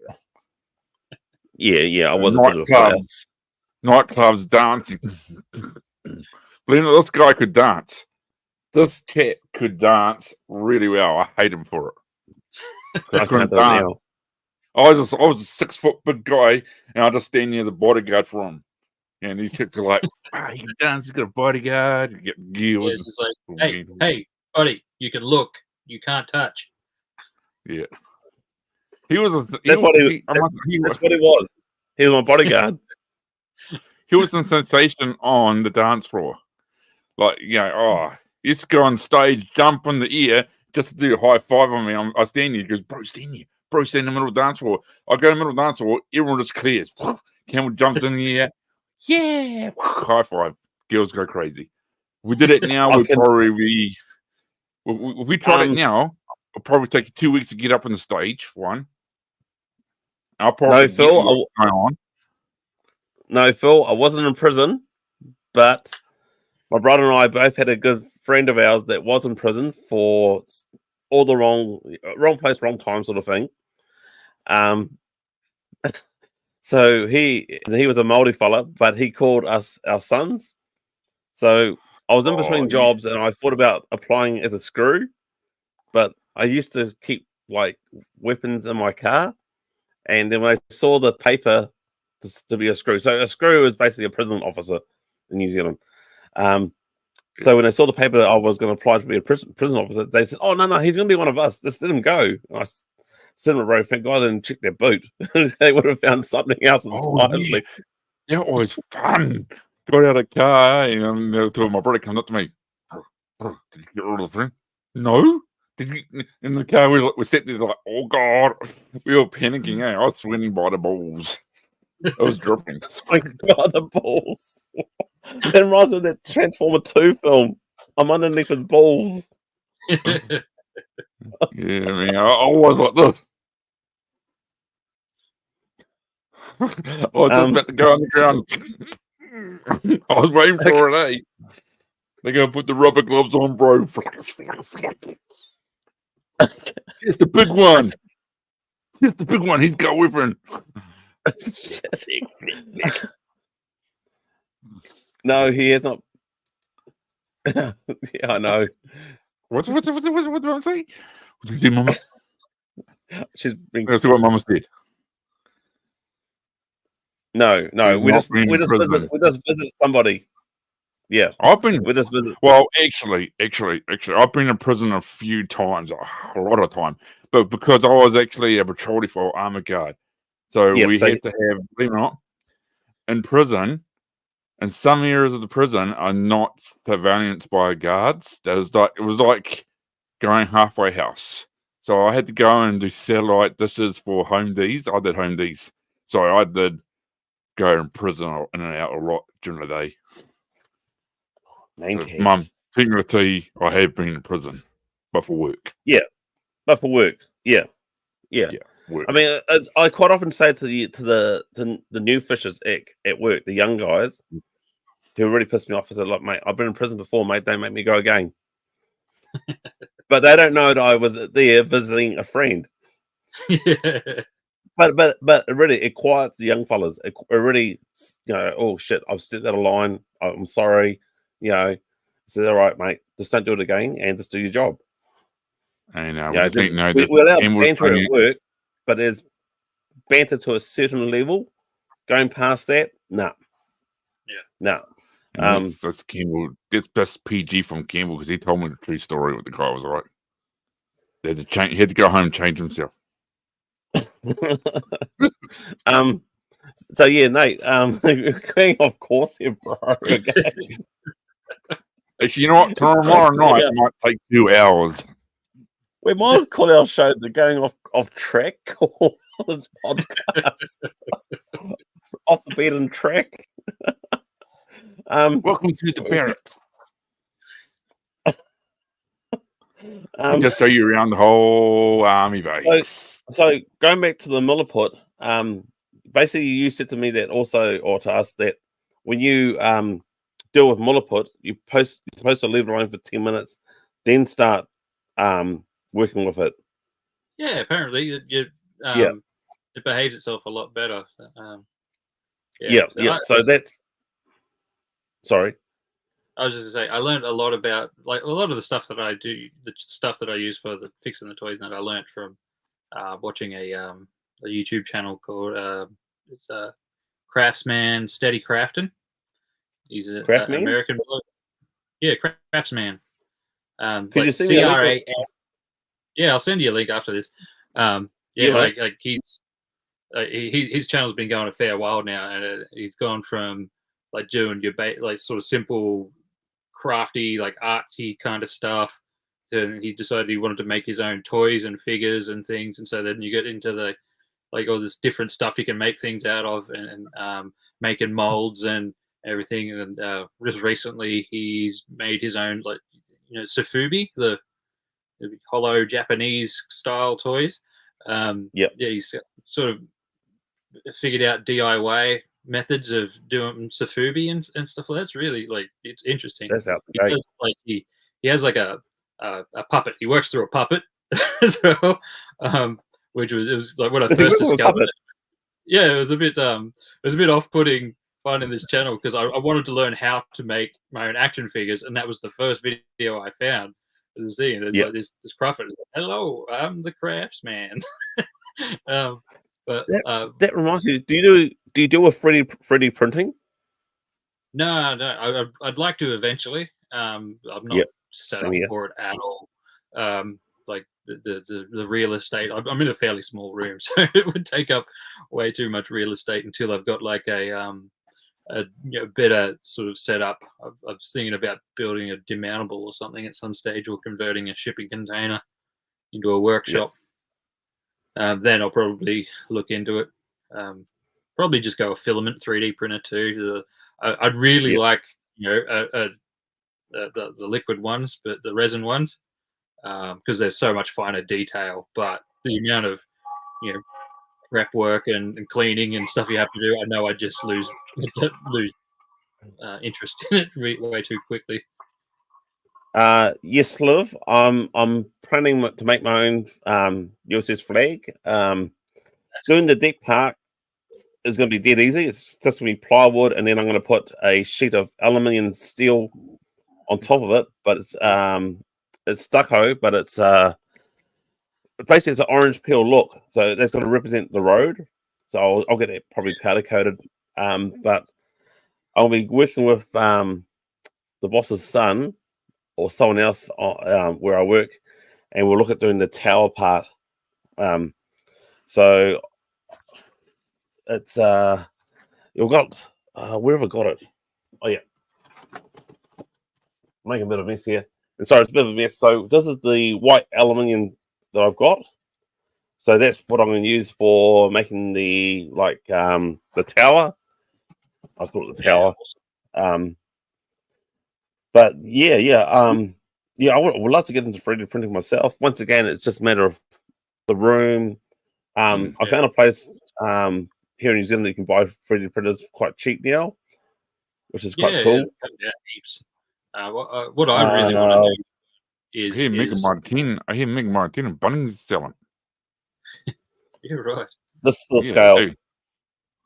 Yeah, I was a bit of a player. Nightclubs, dancing. This guy could dance. This cat could dance really well. I hate him for it. I can't do it now. I was a 6 foot big guy, and I just stand near the bodyguard for him. And these kids are like, he can dance, he's got a bodyguard, you get gear. Yeah, just like, hey, buddy, you can look, you can't touch. Yeah. He was that's what he was. He was my bodyguard. He was a sensation on the dance floor. Like, you know, he used to go on stage, jump in the air, just to do a high five on me. I stand here. He goes, bro, stand here. Bro, stand in the middle of the dance floor. I go in the middle of the dance floor, everyone just clears. Campbell jumps in the air. Yeah. High five. Girls go crazy. We did it now. We tried it now. It'll probably take you 2 weeks to get up on the stage, for one. I'll probably Phil, I wasn't in prison, but my brother and I both had a good friend of ours that was in prison for all the wrong place, wrong time sort of thing. So he was a Māori fella, but he called us our sons. So I was in between jobs, and I thought about applying as a screw, but I used to keep like weapons in my car, and then when I saw the paper to be a screw, so a screw is basically a prison officer in New Zealand. So when I saw the paper, I was going to apply to be a prison officer. They said, "Oh no, he's going to be one of us. Just let him go." And I said, "Bro, thank God I didn't check their boot. They would have found something else entirely." Yeah. That was fun. Got out of the car, and my brother comes up to me. Bro, did you get rid of the thing? No. Did you? In the car, we stepped there like, oh God, we were panicking. I was swinging by the balls. I was dripping. Swinging by the balls. That reminds me of that Transformer 2 film. I'm underneath with balls. Yeah, I mean, I was like this. I was just about to go on the ground. I was waiting for it, eh? They're going to put the rubber gloves on, bro. It's the big one. It's the big one. He's got a weapon. No, he has not. Yeah, I know. What do I say? What did you do, Mama? She's been. Let's see what Mama said. No. We just visit somebody. Yeah, we just visit. Well, actually, I've been in prison a few times, a lot of time, but because I was actually a patrollie for Armour Guard, so we had to have, believe it or not, in prison. And some areas of the prison are not surveillance by guards. It was like going halfway house. So I had to go and do satellite dishes for home Ds. I did home Ds. So I did go in prison in and out a lot during the day. So, Mum, technically, I have been in prison, but for work. Yeah, but for work. Yeah. Work. I mean, I quite often say to the new fishers at work, the young guys, who really pissed me off. I said, "Look, mate, I've been in prison before, mate. Don't make me go again." But they don't know that I was there visiting a friend. But really, it quiets the young fellas. It really, oh shit, I've stepped out of line. I'm sorry. So all right, mate. Just don't do it again, and just do your job. And we're allowed banter at work, but there's banter to a certain level. Going past that, no. No. That's Campbell. It's best PG from Campbell because he told me the true story. What the guy was like. He had to go home and change himself. So yeah, Nate. Going off course here, bro. Actually, you know what? Tomorrow night might take 2 hours. We might as well call our show the Going Off Track or this podcast. Off the beaten track. Welcome to the Barracks. Just show you around the whole army base. So going back to the Milliput, basically you said to me that also, or to us, that when you deal with Milliput, you're supposed to leave it alone for 10 minutes, then start working with it. Yeah, apparently it behaves itself a lot better. So that's. Sorry. I was just going to say, I learned a lot about, like, a lot of the stuff that I do, the stuff that I use for fixing the toys, that I learned from watching a YouTube channel called it's Craftsman Steady Crafting. He's an American bloke. Yeah, Craftsman. Could you send me a link? Yeah, I'll send you a link after this. His channel's been going a fair while now, and he's gone from like doing your like sort of simple, crafty, like arty kind of stuff. And he decided he wanted to make his own toys and figures and things, and so then you get into the like all this different stuff you can make things out of, and making molds and everything. And just recently, he's made his own like Sofubi, the hollow Japanese style toys. He's sort of figured out DIY methods of doing Sofubi and stuff like that. It's really like it's interesting. That's out the gate. He has like a puppet. He works through a puppet, so it was like when I first discovered it. Yeah, it was a bit off-putting finding this channel because I wanted to learn how to make my own action figures, and that was the first video I found. There's like this prophet. Like, hello, I'm the craftsman. That reminds me. Do you do a 3D printing? No. I'd like to eventually. I'm not set up for it at all. Like the real estate. I'm in a fairly small room, so it would take up way too much real estate until I've got like a better sort of setup. I was thinking about building a demountable or something at some stage, or converting a shipping container into a workshop. Then I'll probably look into it. Probably just go a filament 3D printer too. I'd really like the liquid ones, but the resin ones, because there's so much finer detail. But the amount of prep work and cleaning and stuff you have to do, I know I just lose interest in it way too quickly. Yes, Liv. I'm planning to make my own USS flag. Doing the deck part is going to be dead easy. It's just going to be plywood, and then I'm going to put a sheet of aluminium steel on top of it. But it's stucco, but it's basically it's an orange peel look. So that's going to represent the road. So I'll get that probably powder coated. But I'll be working with the boss's son or someone else where I work, and we'll look at doing the tower part. So it's you've got where have I got it? Oh yeah, making a bit of a mess here. And sorry, it's a bit of a mess. So this is the white aluminium that I've got. So that's what I'm going to use for making the tower. I call it the tower. But I would love to get into 3D printing myself. Once again, it's just a matter of the room. I found a place here in New Zealand that you can buy 3D printers quite cheap now, which is quite cool. Yeah, heaps. What I really want to do is... I hear Mega Martin and Bunnings selling. You're right. This is the scale.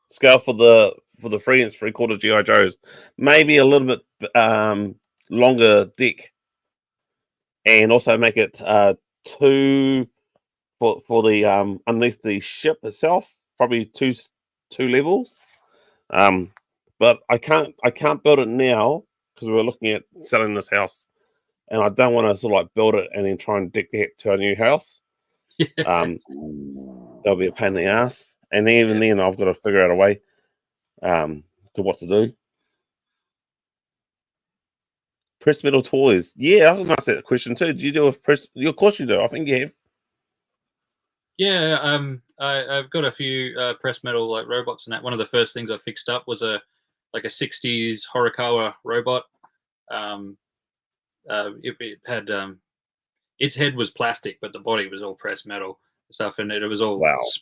Scale for the 3" 3/4 GI Joes. Maybe a little bit longer deck, and also make it 2 for the underneath the ship itself. Probably two levels. But I can't build it now because we're looking at selling this house, and I don't want to sort of like build it and then try and deck it to a new house. That'll be a pain in the ass, and then then I've got to figure out a way to what to do. Press metal toys. Yeah, I was going to ask that question too. Do you do a press? Of course you do. I think you have. Yeah, I've got a few press metal like robots, and that one of the first things I fixed up was a 60s Horikawa robot. It had its head was plastic, but the body was all press metal stuff, and it was all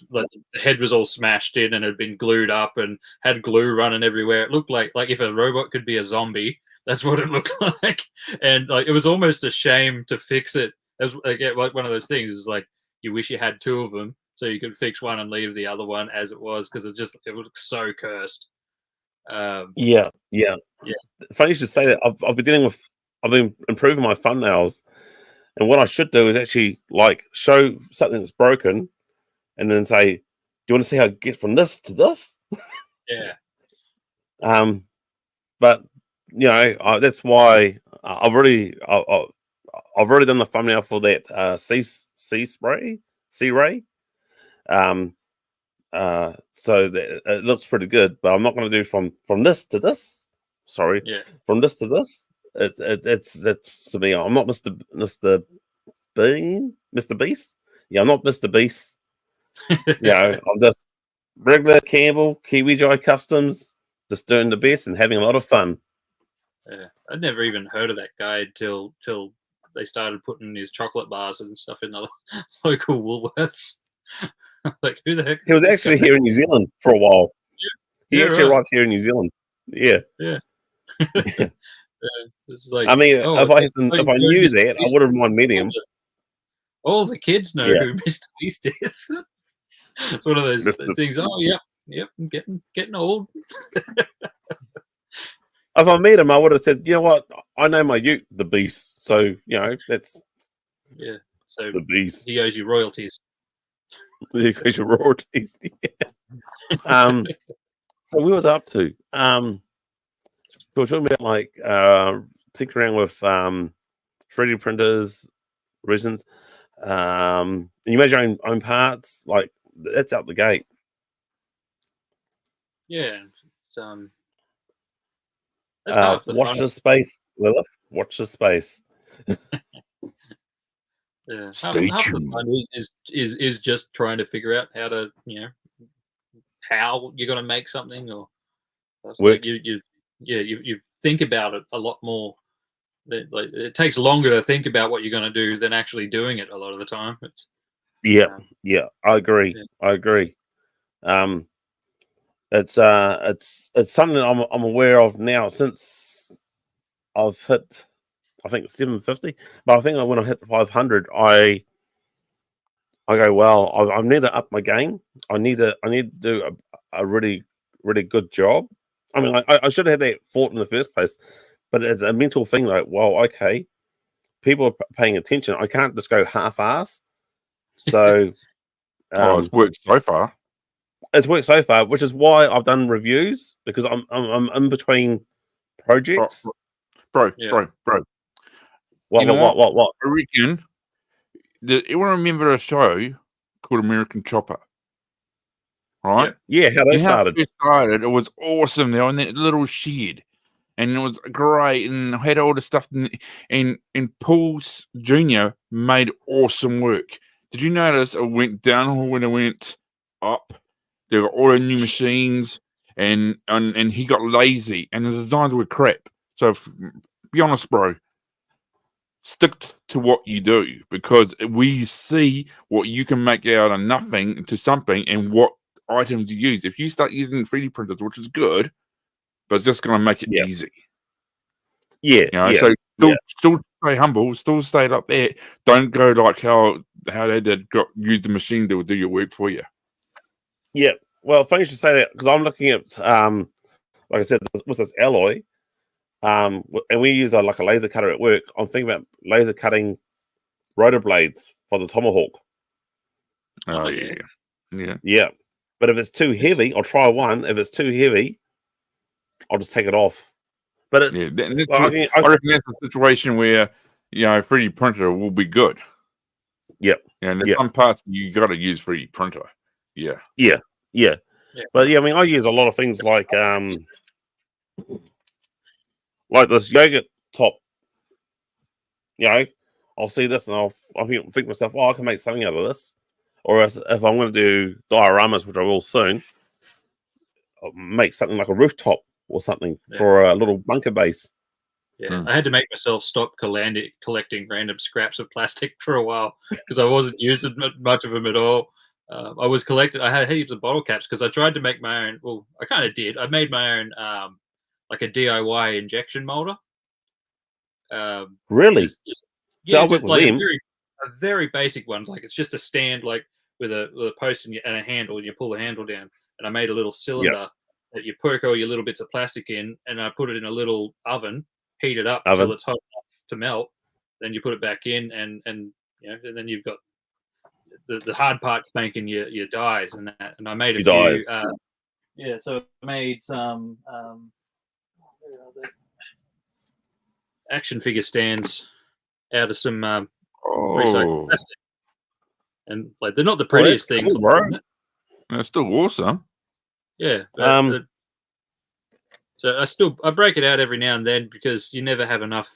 like the head was all smashed in and had been glued up and had glue running everywhere. It looked like if a robot could be a zombie, that's what it looked like. And like it was almost a shame to fix it. As like one of those things is like you wish you had 2 of them so you could fix one and leave the other one as it was, because it looks so cursed. Yeah. Funny you should say that. I've been improving my thumbnails, and what I should do is actually like show something that's broken, and then say you want to see how I get from this to this? Yeah. But that's why I've already done the thumbnail for that sea ray. So that it looks pretty good, but I'm not going to do from this to this. Sorry, from this to this. It's to me. I'm not Mr. Beast. Yeah, I'm not Mr. Beast. I'm just regular Campbell Kiwi Joy Customs, just doing the best and having a lot of fun. Yeah, I'd never even heard of that guy till they started putting his chocolate bars and stuff in the local Woolworths. Like, who the heck? He was actually here in New Zealand for a while. He actually arrived here in New Zealand. Yeah. It's like, I mean, if I knew that, I would have mind meeting him. All the kids know who Mr. Beast is. It's one of those things. Oh, yep, I'm getting old. If I met him, I would have said, you know what? I know my Ute, the Beast. So, that's So the Beast. He owes you royalties. He owes you royalties. Yeah. So we was up to. We were talking about like tinkering around with 3D printers, resins. And you made your own parts. Like that's out the gate. Yeah. Watch the space, Lilith. Watch the space. Stay half tuned. the fun is just trying to figure out how to how you're going to make something, or like you think about it a lot more. Like it takes longer to think about what you're going to do than actually doing it a lot of the time. I agree. I agree. It's something I'm aware of now since I've hit, I think 750. But I think when I hit 500, I go, well, I need to up my game. I need to do a really really good job. I mean, I should have had that thought in the first place, but it's a mental thing. Like, well, okay, people are paying attention. I can't just go half-ass. So, it's worked so far. It's worked so far, which is why I've done reviews, because I'm in between projects. Bro. What? I reckon you remember a show called American Chopper, right? Yeah, how they started. It was awesome. They were in that little shed, and it was great, and had all the stuff. And Paul's Jr. made awesome work. Did you notice it went downhill when it went up? There were all the new machines, and he got lazy, and the designs were crap. So, be honest, bro. Stick to what you do, because we see what you can make out of nothing to something, and what items you use. If you start using 3D printers, which is good, but it's just going to make it easy. So still stay humble, still stay up there. Don't go like how they did. Use the machine that will do your work for you. Yeah, well, funny you should say that, because I'm looking at, like I said, with this alloy, and we use a laser cutter at work. I'm thinking about laser cutting rotor blades for the Tomahawk. Oh yeah. But if it's too heavy, I'll try one. If it's too heavy, I'll just take it off. But it's I reckon that's a situation where 3D printer will be good. And there's some parts you got to use 3D printer. Yeah. But I mean, I use a lot of things like this yogurt top. I'll see this and I'll think to myself, I can make something out of this. Or if I'm going to do dioramas, which I will soon, I'll make something like a rooftop or something for a little bunker base. I had to make myself stop collecting random scraps of plastic for a while, because I wasn't using much of them at all. I had heaps of bottle caps, because I tried to make my own. Well, I kind of did. I made my own, like a DIY injection molder. Really? Just like a very basic one. Like, it's just a stand, like with a post and a handle, and you pull the handle down. And I made a little cylinder that you perk all your little bits of plastic in, and I put it in a little oven, heat it up until it's hot enough to melt. Then you put it back in, and then you've got the hard part's making your dies and that. And I made a Your few. dies. So I made some action figure stands out of some recycled plastic. And like they're not the prettiest things, cool, bro. That's still awesome. Yeah. So I break it out every now and then because you never have enough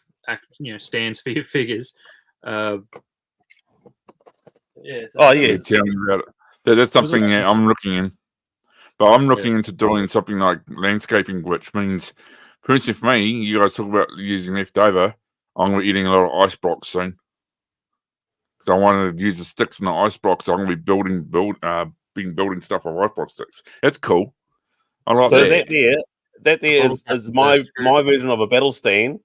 stands for your figures. Tell me about it. That's something I'm looking in. But I'm looking into doing something like landscaping, which means, personally for me, you guys talk about using leftover. I'm going to be eating a lot of ice blocks soon. Because I wanted to use the sticks in the ice blocks. So I'm going to be building stuff on ice block sticks. That's cool. I like that. That there is my version of a battle stand.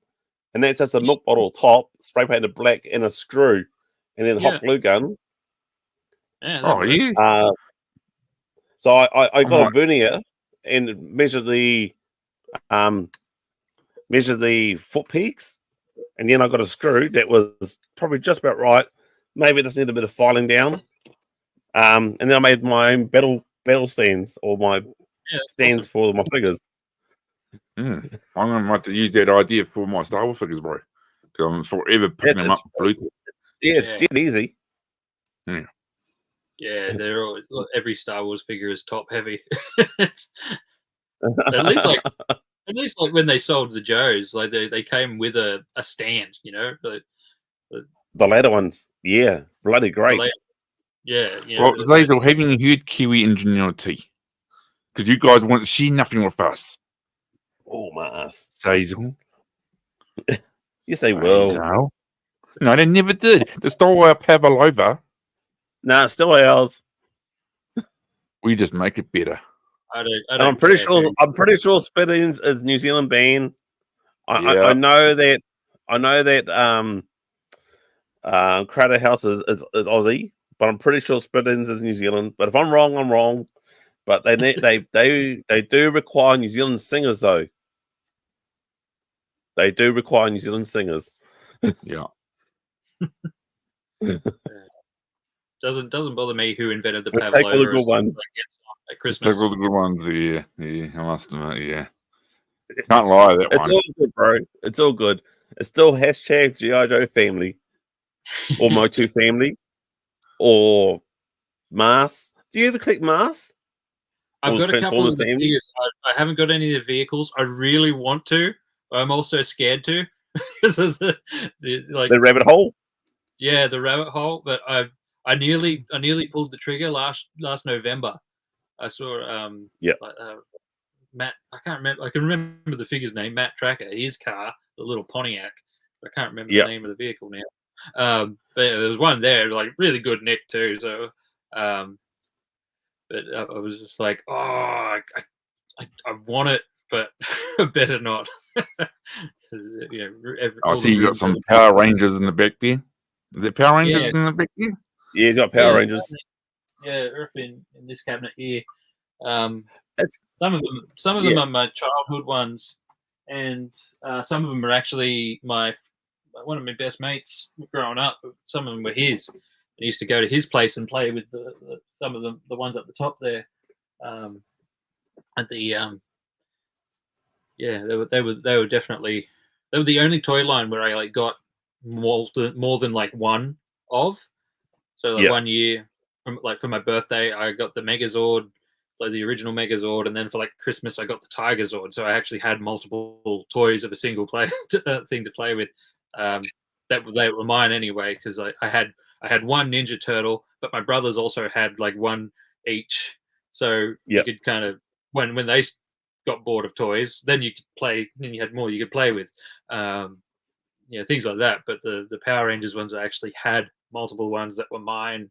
And that's just a milk bottle top, spray painted black, and a screw. And then hot glue gun. Yeah. So I got a vernier and measure the foot peaks, and then I got a screw that was probably just about right. Maybe it just needed a bit of filing down. And then I made my own battle stands or my stands for my figures. I'm going to have to use that idea for my Star Wars figures, bro. Because I'm forever picking them up. It's dead easy. Yeah. Yeah, they're all, every Star Wars figure is top heavy. At least like when they sold the Joes, like they came with a stand, the later ones, bloody great. Well, Laser, having heard Kiwi ingenuity, because you guys want to share nothing with us. Oh my ass, Hazel. Yes, they will. No, they never did. The Star Wars Pavlova. Nah, it's still ours. We just make it better. I'm pretty sure Spittins is New Zealand band. I know that. Crater House is Aussie, but I'm pretty sure Spittins is New Zealand. But if I'm wrong, I'm wrong. But they do require New Zealand singers though. They do require New Zealand singers. Yeah. Doesn't bother me who invented the Pavlova. Take all the good ones at Christmas. Take all the good ones, yeah. I must admit, can't lie. It's all good, bro. It's all good. It's still hashtag G.I. Joe family, or Motu family, or Mars. Do you ever click Mars? I've got a couple of the figures. I haven't got any of the vehicles. I really want to, but I'm also scared to because of the rabbit hole. Yeah, the rabbit hole. But I nearly pulled the trigger last November. I saw Matt. I can't remember. I can remember the figure's name. Matt Tracker. His car, the little Pontiac. I can't remember the name of the vehicle now. But there was one there, like really good nick too. So, but I was just like, I want it, but I better not. I see you got some Power Rangers in the back there. Is there Power Rangers in the back there? Yeah, he's got Power Rangers. Yeah, in this cabinet here. Some of them are my childhood ones, and some of them are actually one of my best mates growing up. Some of them were his. I used to go to his place and play with some of the ones at the top there. They were definitely the only toy line where I got more than like one of. So 1 year for my birthday, I got the Megazord, like the original Megazord, and then for like Christmas, I got the Tigerzord. So I actually had multiple toys of a single thing to play with. They were mine anyway because I had one Ninja Turtle, but my brothers also had like one each. So you could kind of when they got bored of toys, then you could play. Then you had more you could play with, things like that. But the Power Rangers ones, I actually had multiple ones that were mine,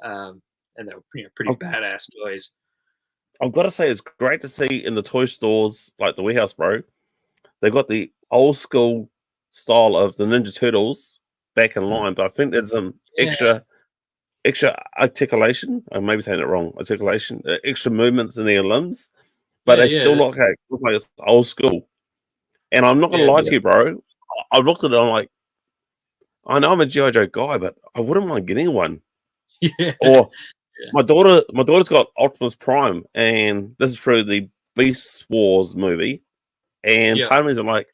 and they were pretty badass toys. I've got to say, it's great to see in the toy stores like the Warehouse, bro. They've got the old school style of the Ninja Turtles back in line, but I think there's some extra articulation. I may be saying it wrong. Articulation, extra movements in their limbs, but they still look like it's old school. And I'm not gonna lie to you, bro. I looked at it. I'm like, I know I'm a G.I. Joe guy, but I wouldn't mind getting one. Yeah. Or my daughter's got Optimus Prime, and this is through the Beast Wars movie. And part of me is like,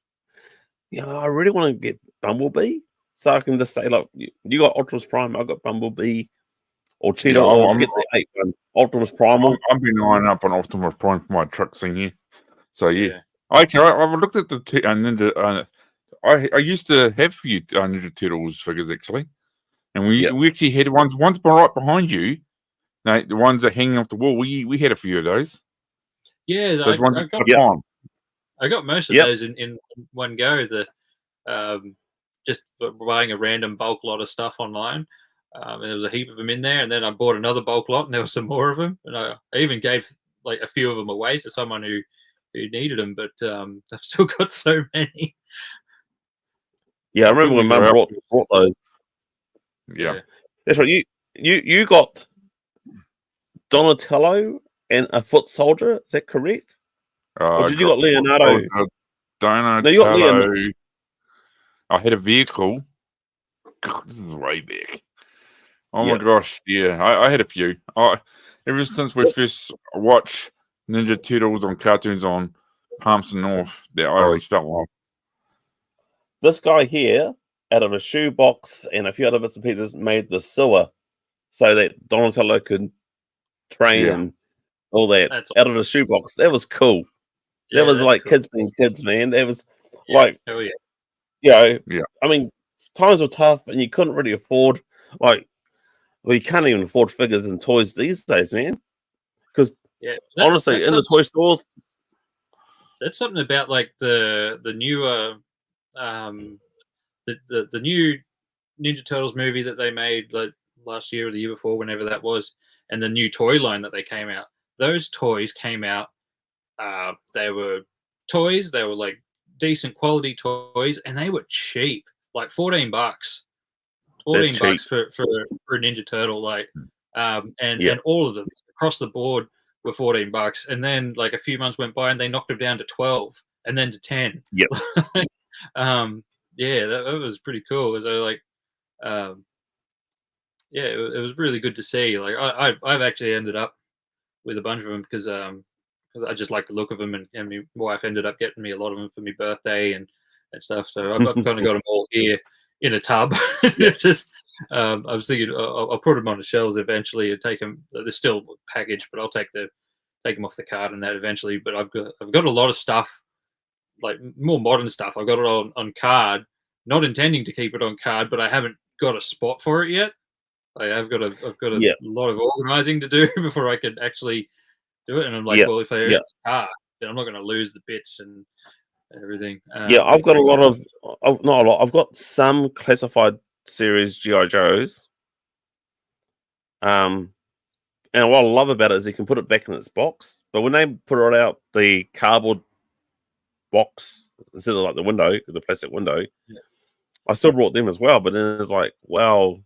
I really want to get Bumblebee, so I can just say, like, you got Optimus Prime, I got Bumblebee, or Cheetah, or get the 8-1 Optimus Prime. I've been lining up on Optimus Prime for my truck scene here. So okay, I've looked at the Ninja. I used to have a few Ninja Turtles figures actually, and we actually had ones right behind you. The ones that hanging off the wall. We had a few of those. Yeah, those I got most of those in one go. Just buying a random bulk lot of stuff online. And there was a heap of them in there, and then I bought another bulk lot, and there was some more of them. And I even gave like a few of them away to someone who needed them, but I've still got so many. Yeah, I remember when Mum brought those. Yeah, that's right. You got Donatello and a foot soldier. Is that correct? Or did you got Leonardo? Donatello. No, you got Leonardo. I had a vehicle. God, this is way back. Oh my gosh, yeah, I had a few. Ever since we first watched Ninja Turtles on cartoons on Palmerston North, I always felt like this guy here, out of a shoebox and a few other bits and pieces, made the sewer so that Donatello could train and all that out of the shoebox. That was cool. That was like cool. Kids being kids, man. That was like, hell yeah. I mean, times were tough and you couldn't really afford, you can't even afford figures and toys these days, man. Because honestly, in the toy stores, that's something about like the newer, the new Ninja Turtles movie that they made like last year or the year before, whenever that was, and the new toy line that they came out. Those toys came out. They were toys. They were like decent quality toys, and they were cheap, like $14. $14 for a Ninja Turtle, like, and all of them across the board were $14. And then like a few months went by, and they knocked them down to 12, and then to 10. Yep. That was pretty cool. So like, it was really good to see. Like I've actually ended up with a bunch of them because I just like the look of them, and my wife ended up getting me a lot of them for my birthday and stuff. So I've kind of got them all here in a tub. It's just I was thinking I'll put them on the shelves eventually and take them. They're still packaged, but I'll take them off the cart and that eventually. But I've got a lot of stuff, like more modern stuff. I've got it on card, not intending to keep it on card, but I haven't got a spot for it yet. I've got a lot of organizing to do before I could actually do it. And I'm like, well, if I own a car, then I'm not going to lose the bits and everything. I've got not a lot. I've got some classified series G.I. Joes. And what I love about it is you can put it back in its box. But when they put it out, the cardboard box instead of like the plastic window, I still brought them as well. But then it's like, wow,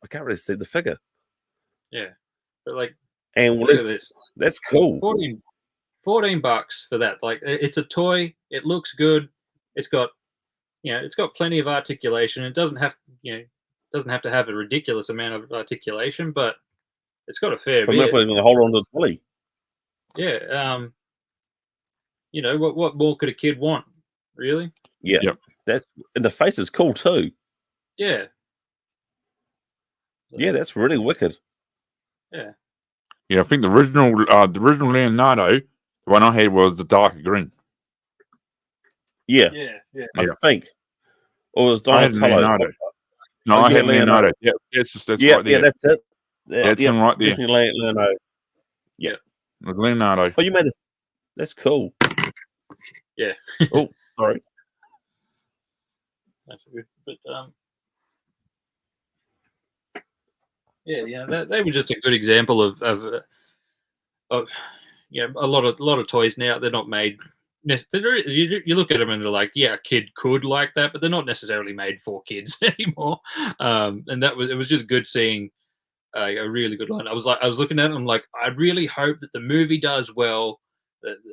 I can't really see the figure. Yeah, but like, and look at this. That's cool. $14 for that. Like, it's a toy. It looks good. It's got, it's got plenty of articulation. It doesn't have, to have a ridiculous amount of articulation, but it's got a fair bit. From that, hold on to the belly. Yeah. What more could a kid want, really? Yeah. Yep. And the face is cool too. Yeah. Yeah, that's really wicked. Yeah. Yeah, I think the original Leonardo, the one I had was the darker green. Yeah. I think. Or it was Donatello. No, I had Leonardo. Yeah, that's right there. Yeah, that's it. That's him right there. Definitely Leonardo. Yeah. Leonardo. Oh, you made this. That's cool. Yeah. Oh, sorry. That's good. But they were just a good example of a lot of toys now. They're not made. You look at them and they're like, yeah, a kid could like that, but they're not necessarily made for kids anymore. And it was just good seeing a really good line. I was looking at it, I'm like, I really hope that the movie does well,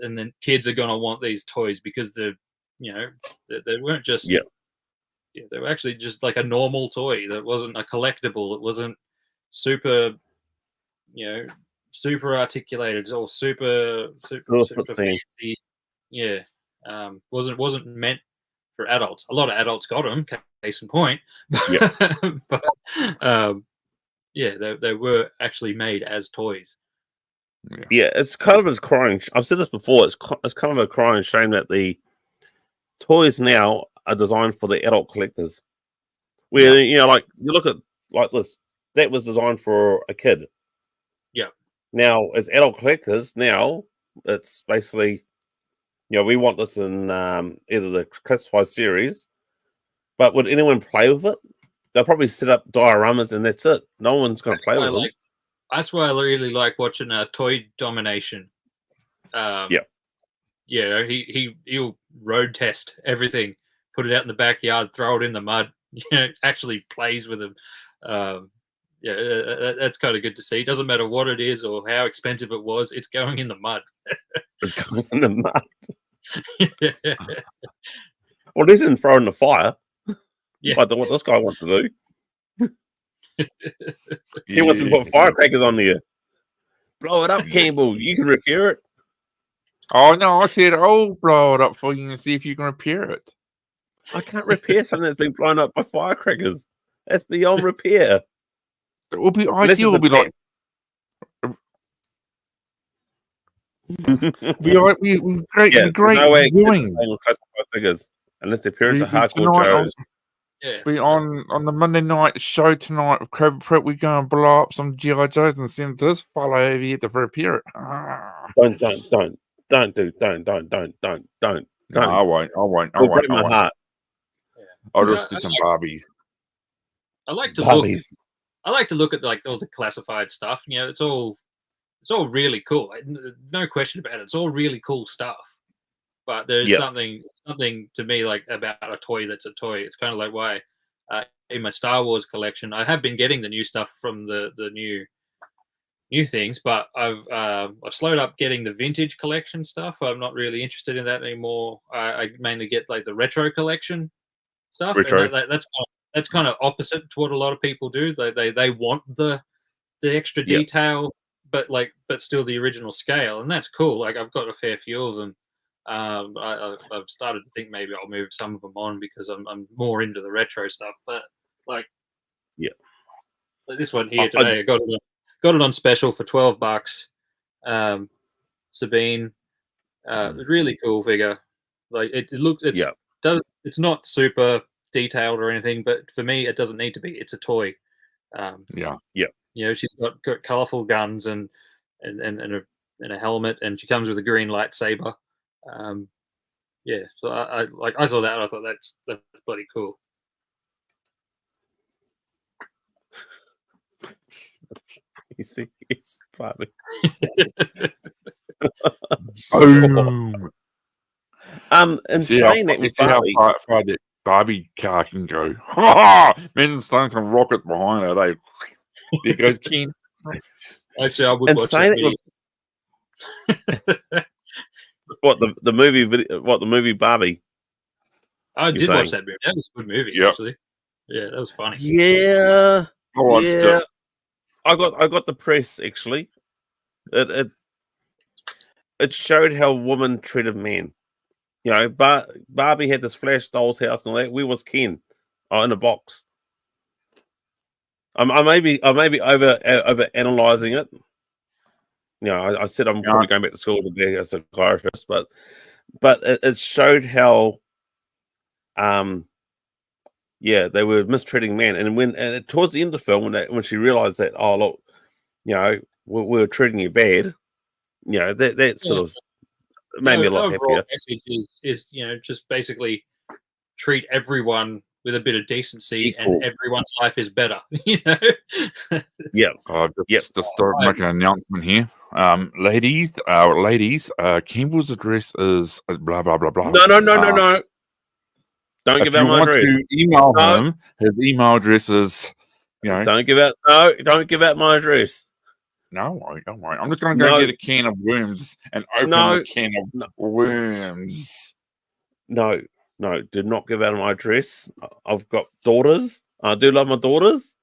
and then kids are gonna want these toys because they weren't just they were actually just like a normal toy that wasn't a collectible. It wasn't super, super articulated or super fancy. Yeah, wasn't meant for adults. A lot of adults got them. Case in point. Yeah. But they were actually made as toys. Yeah, it's kind of a crying. I've said this before. It's kind of a crying shame that the toys now are designed for the adult collectors. Where like you look at like this, that was designed for a kid. Yeah. Now, as adult collectors, now it's basically, we want this in either the classified series. But would anyone play with it? They'll probably set up dioramas and that's it. No one's going to play with them. That's why I really like watching Toy Domination. He'll road test everything, put it out in the backyard, throw it in the mud. Actually plays with them. That's kind of good to see. Doesn't matter what it is or how expensive it was, it's going in the mud. It's going in the mud. Well, he didn't throw in the fire. Yeah. Like what this guy wants to do. He wants to put firecrackers on there. Blow it up, Campbell. You can repair it. Oh, no, I said, I'll blow it up for you and see if you can repair it. I can't repair something that's been blown up by firecrackers. That's beyond repair. It will be ideal. It'll be like... Great. No way doing classified figures unless their parents are hardcore Joes. We on the Monday night show tonight with Cobra Prep. We're going to blow up some GI Joes and send this fellow over here to repair it. Don't. No, I won't. Break my heart. I'll just do some Barbies. I like to look at like all the classified stuff. It's all really cool. No question about it. It's all really cool stuff. But there's something to me like about a toy that's a toy. It's kind of like why in my Star Wars collection, I have been getting the new stuff from the new things, but I've slowed up getting the vintage collection stuff. I'm not really interested in that anymore. I mainly get like the retro collection stuff. Retro. And that's kind of opposite to what a lot of people do. They want the extra detail, but still the original scale, and that's cool. Like I've got a fair few of them. I've started to think maybe I'll move some of them on because I'm more into the retro stuff. But like this one here today, I got it on special for $12. Sabine, really cool figure. Like it's not super detailed or anything, but for me, it doesn't need to be. It's a toy. She's got colorful guns and a helmet, and she comes with a green lightsaber. So I saw that and I thought that's bloody cool. You see, it's funny. Insane that we see how far that Barbie car can go. Men starting some rocket behind it. There goes Ken. Actually, I would watch that video. What the movie video? What the movie Barbie? I did watch that movie. That was a good movie, actually. Yeah, that was funny. Yeah, I got the press actually. It showed how women treated men. Barbie had this Flash doll's house and all that. Where was Ken? In a box. I may be over analyzing it. I said I'm probably going back to school to be a psychiatrist, but it showed how, they were mistreating men, and towards the end of the film, when she realized that, oh look, we were treating you bad, that sort of made me a lot happier. Message is just basically treat everyone with a bit of decency, and everyone's life is better. Just start making an announcement here. Ladies, Campbell's address is blah blah blah blah. No. Don't give out my address. To email him, his email address is Don't give out my address. No, don't worry. I'm just going to go get a can of worms and open a can of worms. No, do not give out my address. I've got daughters. I do love my daughters.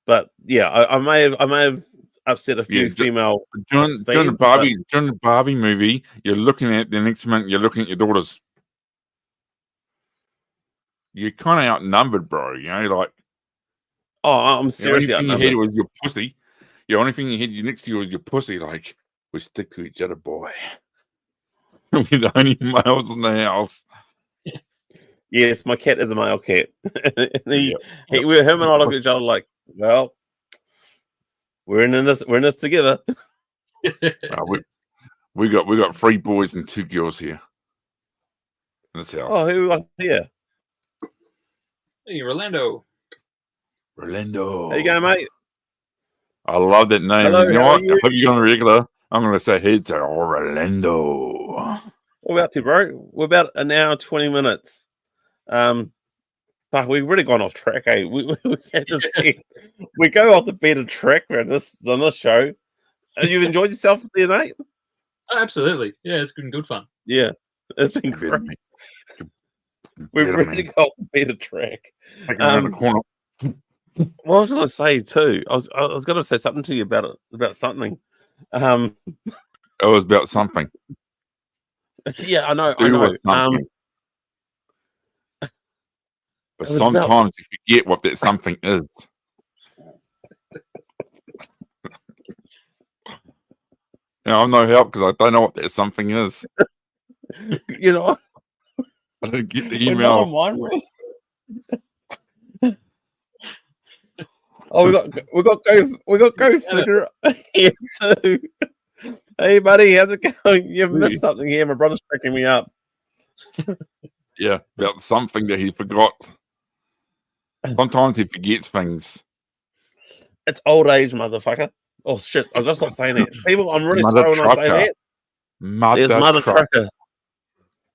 But yeah, I may have upset a few female during the Barbie movie. You're looking at the next minute. You're looking at your daughters. You're kind of outnumbered, bro. You know, like I'm seriously outnumbered. The only thing you had was your pussy. The only thing you had next to you was your pussy. Like, we stick to each other, boy. We're the only males in the house. Yes, my cat is a male cat. Him and I look at each other like, well, we're in this together. We got 3 boys and 2 girls here in this house. Oh, who we got here? Hey, Rolando. How you going, mate? I love that name. Hello, you know what? I hope you're on the regular. I'm going to say hey to Orlando. What about you, bro? We're about an hour 20 minutes. But we've really gone off track, eh? We had to see. We go off the beaten track on this show. You've enjoyed yourself there, Nate? Oh, absolutely. Yeah, it's been good fun. Yeah, it's been great. We've really got off the beaten track. Around the corner. What I was going to say too, I was going to say something to you about something. It was about something. Yeah, I know. But sometimes you forget what that something is. I'm no help because I don't know what that something is. You know, I don't get the email. Oh, we got go figure here too. Hey, buddy, how's it going? You missed something here. My brother's picking me up. Yeah, about something that he forgot. Sometimes he forgets things. It's old age, motherfucker. Oh shit! I'm just not saying that. People, I'm really sorry when I say that. There's Mother Trucker.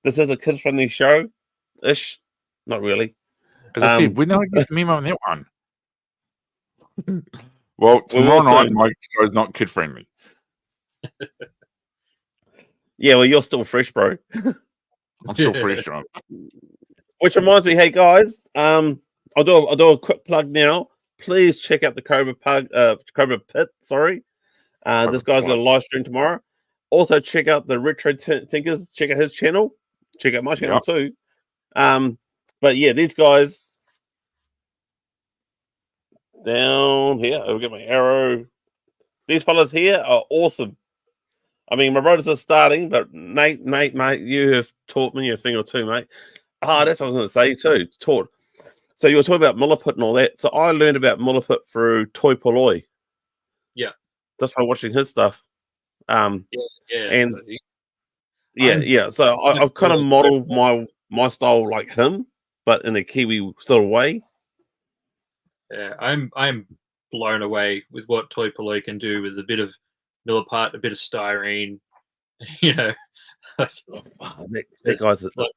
This is a kid-friendly show, ish. Not really. As I said, we never get the memo on that one. Well, tomorrow night, my show is not kid-friendly. Yeah, well, you're still fresh, bro. I'm still fresh, John. Which reminds me, hey guys, I'll do a quick plug now. Please check out the Cobra Pit. Sorry, this guy's got a live stream tomorrow. Also, check out the Retro Tinkers. Check out his channel. Check out my channel too. But yeah, these guys down here. I'll get my arrow. These fellas here are awesome. I mean, my brothers are starting, but Nate, mate, you have taught me a thing or two, mate. That's what I was going to say too. Taught. So you were talking about Milliput and all that. So I learned about Milliput through Toy Polloi. Yeah. Just by watching his stuff. Yeah. So I've kind of modeled my style like him, but in a Kiwi sort of way. Yeah, I'm blown away with what Toy Polloi can do with a bit of Milliput, a bit of styrene. You know, that guy's like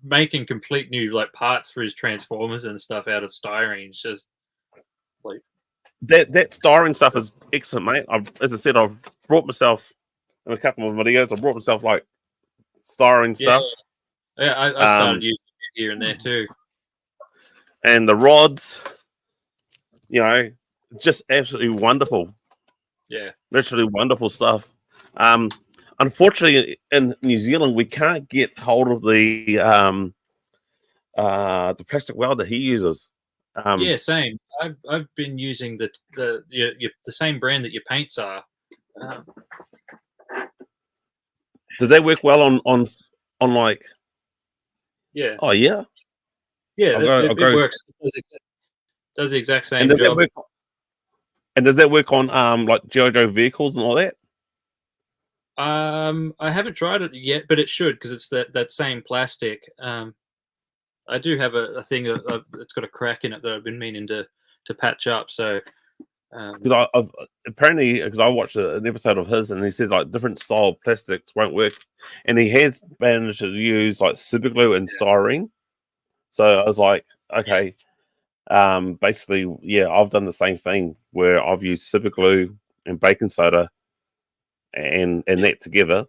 making complete new like parts for his transformers and stuff out of styrene. It's just like that styrene stuff is excellent, mate. As I said, I've brought myself in a couple of videos. I brought myself like styrene stuff. Yeah, I started using it here and there too. And the rods, you know, just absolutely wonderful. Yeah, literally wonderful stuff. Unfortunately, in New Zealand, we can't get hold of the plastic weld that he uses. Yeah, same. I've been using the same brand that your paints are. Does that work well on like? Yeah. Oh yeah. Yeah, it works. It does the exact same job. Does that work on like JoJo vehicles and all that? I haven't tried it yet, but it should because it's that same plastic. I do have a thing that's got a crack in it that I've been meaning to patch up. So because I've apparently I watched an episode of his and he said like different style plastics won't work, and he has managed to use like super glue and styrene. So I was like, okay. Basically, yeah, I've done the same thing where I've used super glue and baking soda and that together.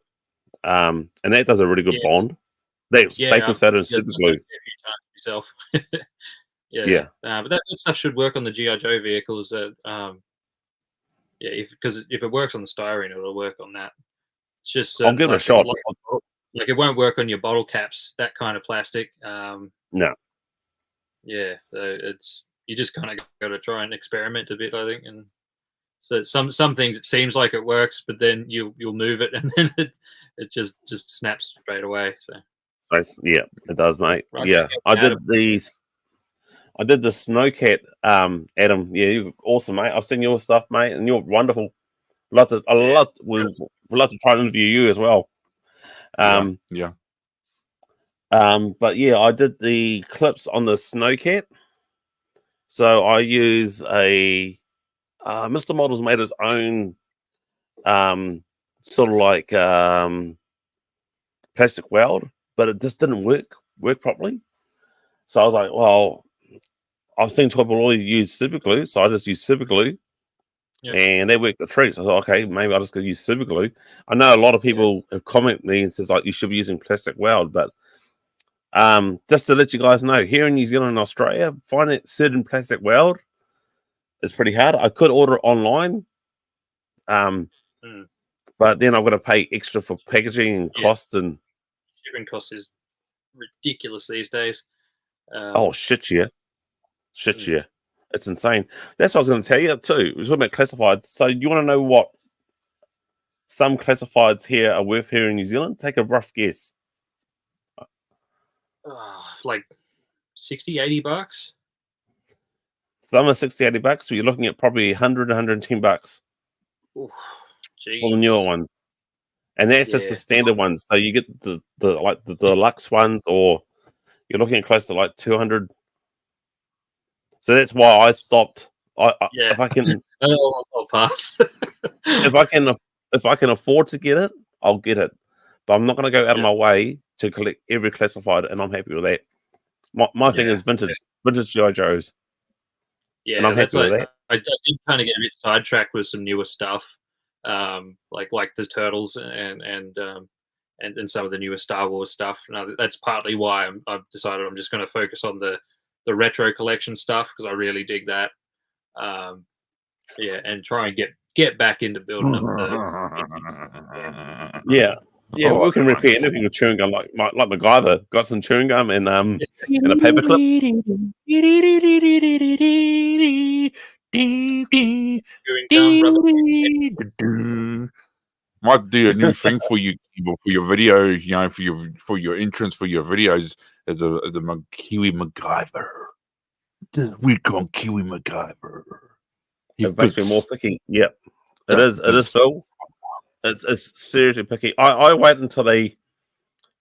And that does a really good bond. That's baking soda and super glue. Myself. Yeah. But that stuff should work on the GI Joe vehicles. That because if it works on the styrene, it'll work on that. It's just I'll give it a shot. Like it won't work on your bottle caps, that kind of plastic. No. Yeah, so you just kind of got to try and experiment a bit, I think. And so some things it seems like it works, but then you'll move it and then it just snaps straight away. So yeah, it does, mate. Right, yeah, I did the Snowcat, Adam. Yeah, you're awesome, mate. I've seen your stuff, mate, and you're wonderful. We'd love to try and interview you as well. Yeah. But yeah, I did the clips on the Snowcat. So I use a Mr. Models made his own sort of like plastic weld, but it just didn't work properly. So I was like, well, I've seen people always use super glue, so I just use super glue. Yeah. And they work the treat. So I thought, okay, maybe I'll just go use super glue. I know a lot of people have commented me and says like you should be using plastic weld, but just to let you guys know, here in New Zealand and Australia, finding certain plastic weld is pretty hard. I could order it online, but then I've got to pay extra for packaging and cost, and shipping cost is ridiculous these days. Oh shit, yeah. It's insane. That's what I was going to tell you too. We're talking about classifieds. So you want to know what some classifieds here are worth here in New Zealand? Take a rough guess. Like 60, 80 bucks. Some are 60, 80 bucks. So you're looking at probably 100, 110 bucks. Oof, for the newer ones. And that's just the standard ones. So you get the deluxe ones, or you're looking at close to like 200. So that's why I stopped. If I can, I'll pass. if I can afford to get it, I'll get it. But I'm not going to go out of my way to collect every classified, and I'm happy with that. My thing is vintage GI Joes. Yeah, and I'm happy with that. I did kind of get a bit sidetracked with some newer stuff, like the Turtles and some of the newer Star Wars stuff. Now that's partly why I've decided I'm just going to focus on the retro collection stuff, because I really dig that. And try and get back into building up the. Yeah, we can repair anything with chewing gum, like MacGyver. Got some chewing gum and a paperclip. Might do a new thing for you for your video, for your entrance for your videos as a Kiwi MacGyver. We call Kiwi MacGyver. It makes me more picky. Yeah, it is Phil. It's seriously picky. I wait until they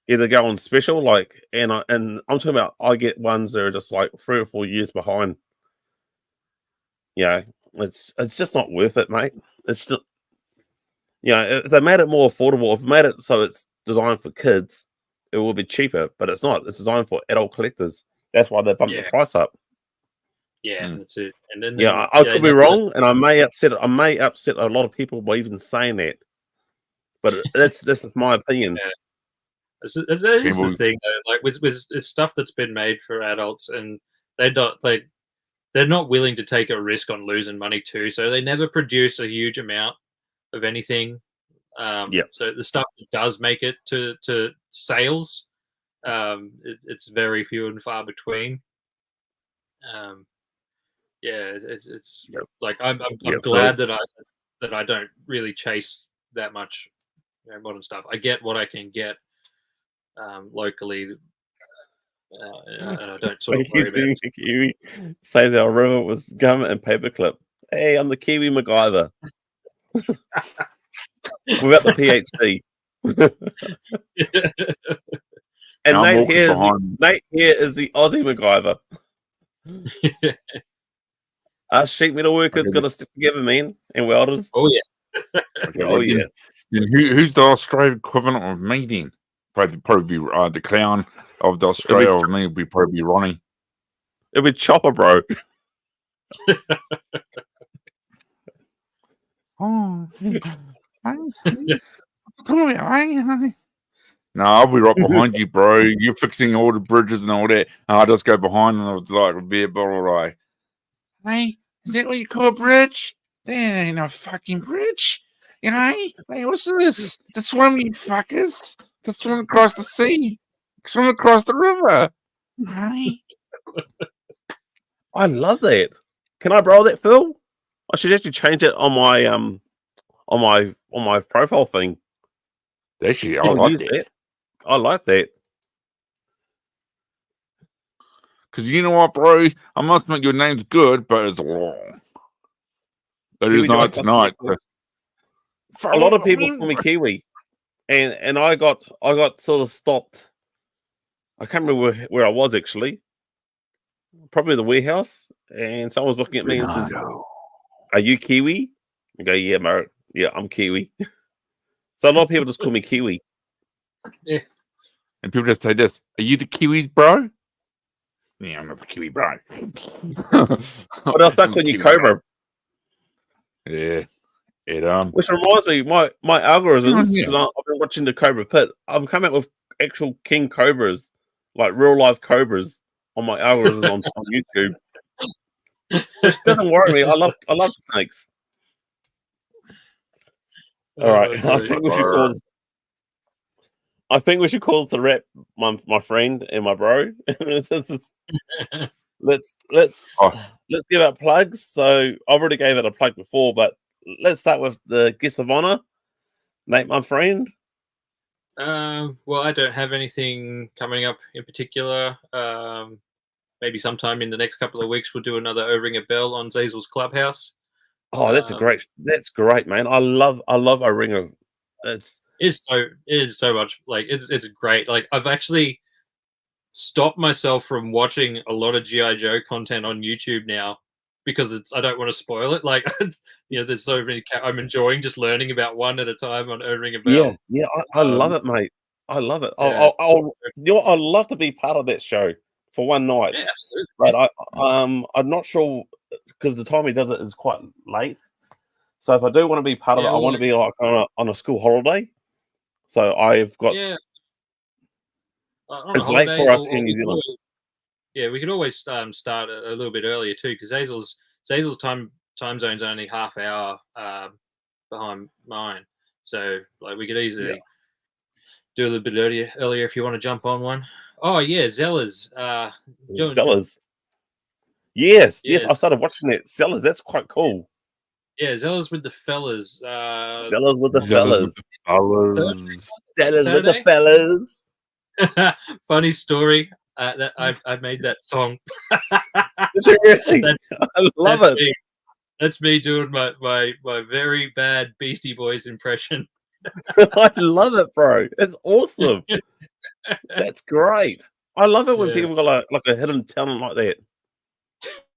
either go on special, and I'm talking about I get ones that are just like 3 or 4 years behind. Yeah, it's just not worth it, mate. It's just, if they made it more affordable, if they made it so it's designed for kids, it will be cheaper. But it's not. It's designed for adult collectors. That's why they bumped the price up. Yeah, that's it. And then I could be wrong, and I may upset a lot of people by even saying that. But this is my opinion. Yeah. That is the thing, though. Like with stuff that's been made for adults, and they're not willing to take a risk on losing money too, so they never produce a huge amount of anything. So the stuff that does make it to sales, it's very few and far between. It's like I'm glad that I don't really chase that much modern stuff. I get what I can get locally, and I don't sort of worry about it. Kiwi say that our river was gum and paperclip. Hey, I'm the Kiwi MacGyver. Without the PhD. And Nate here is the Aussie MacGyver. Us sheet metal workers got to stick together, man, and welders. Oh yeah. Yeah. And who's the Australian equivalent of me then? Probably be the clown of the Australia of me would be probably Ronnie. It'd be Chopper, bro. No, I'll be right behind you, bro. You're fixing all the bridges and all that. And I'll just go behind and I'll like a beer bottle, like, hey, is that what you call a bridge? That ain't no fucking bridge. You know? Hey, what's this? To swim, you fuckers. To swim across the sea. Swim across the river. Hey. I love that. Can I borrow that, Phil? I should actually change it on my profile thing. Actually, I I'll like use that. I like that. Because you know what, bro? I must admit your name's good, but it's long. It is not tonight. A lot of people call me Kiwi, and I got sort of stopped. I can't remember where I was actually. Probably the warehouse, and someone was looking at me and says, "Are you Kiwi?" I go, "Yeah, mate. Yeah, I'm Kiwi." So a lot of people just call me Kiwi. Yeah. And people just say this: "Are you the Kiwis, bro?" Yeah, I'm not the Kiwi, bro. But I'll start calling you Cobra. Yeah. Which reminds me, my algorithms, because I've been watching the Cobra Pit, I'm coming up with actual king cobras, like real life cobras, on my algorithms on YouTube. Which doesn't worry me. I love snakes. All right, I think we should call it the rap, my friend and my bro. Let's give out plugs. So I've already gave it a plug before, but let's start with the guest of honor, Nate, my friend. Well, I don't have anything coming up in particular. Maybe sometime in the next couple of weeks we'll do another O Ring a Bell on Zazel's Clubhouse. Oh, that's great, man. I love O Ringer. It is so much, like, it's great. Like, I've actually stopped myself from watching a lot of G.I. Joe content on YouTube now because I don't want to spoil it. Like, there's so many. I'm enjoying just learning about one at a time on O Ring a Bell. Yeah, I love it, mate. I love it. Yeah. I'd love to be part of that show for one night. Yeah, absolutely. But I'm not sure because the time he does it is quite late. So if I do want to be part of it, I want to be like on a school holiday. So I've got. Yeah. It's late for us in New Zealand. We could always start a little bit earlier too, because Zazel's time zone's only half hour behind mine. So like we could easily do a little bit earlier if you want to jump on one. Oh yeah, Zellas. Zellas. Yes. I started watching it. Zellas, that's quite cool. Yeah, Zellas with the fellas. Zellas with the fellas. Zellas with the fellas. Funny story. That I made that song. Really? I love it. That's me doing my very bad Beastie Boys impression. I love it, bro. It's awesome. That's great. I love it when people got like a hidden talent like that.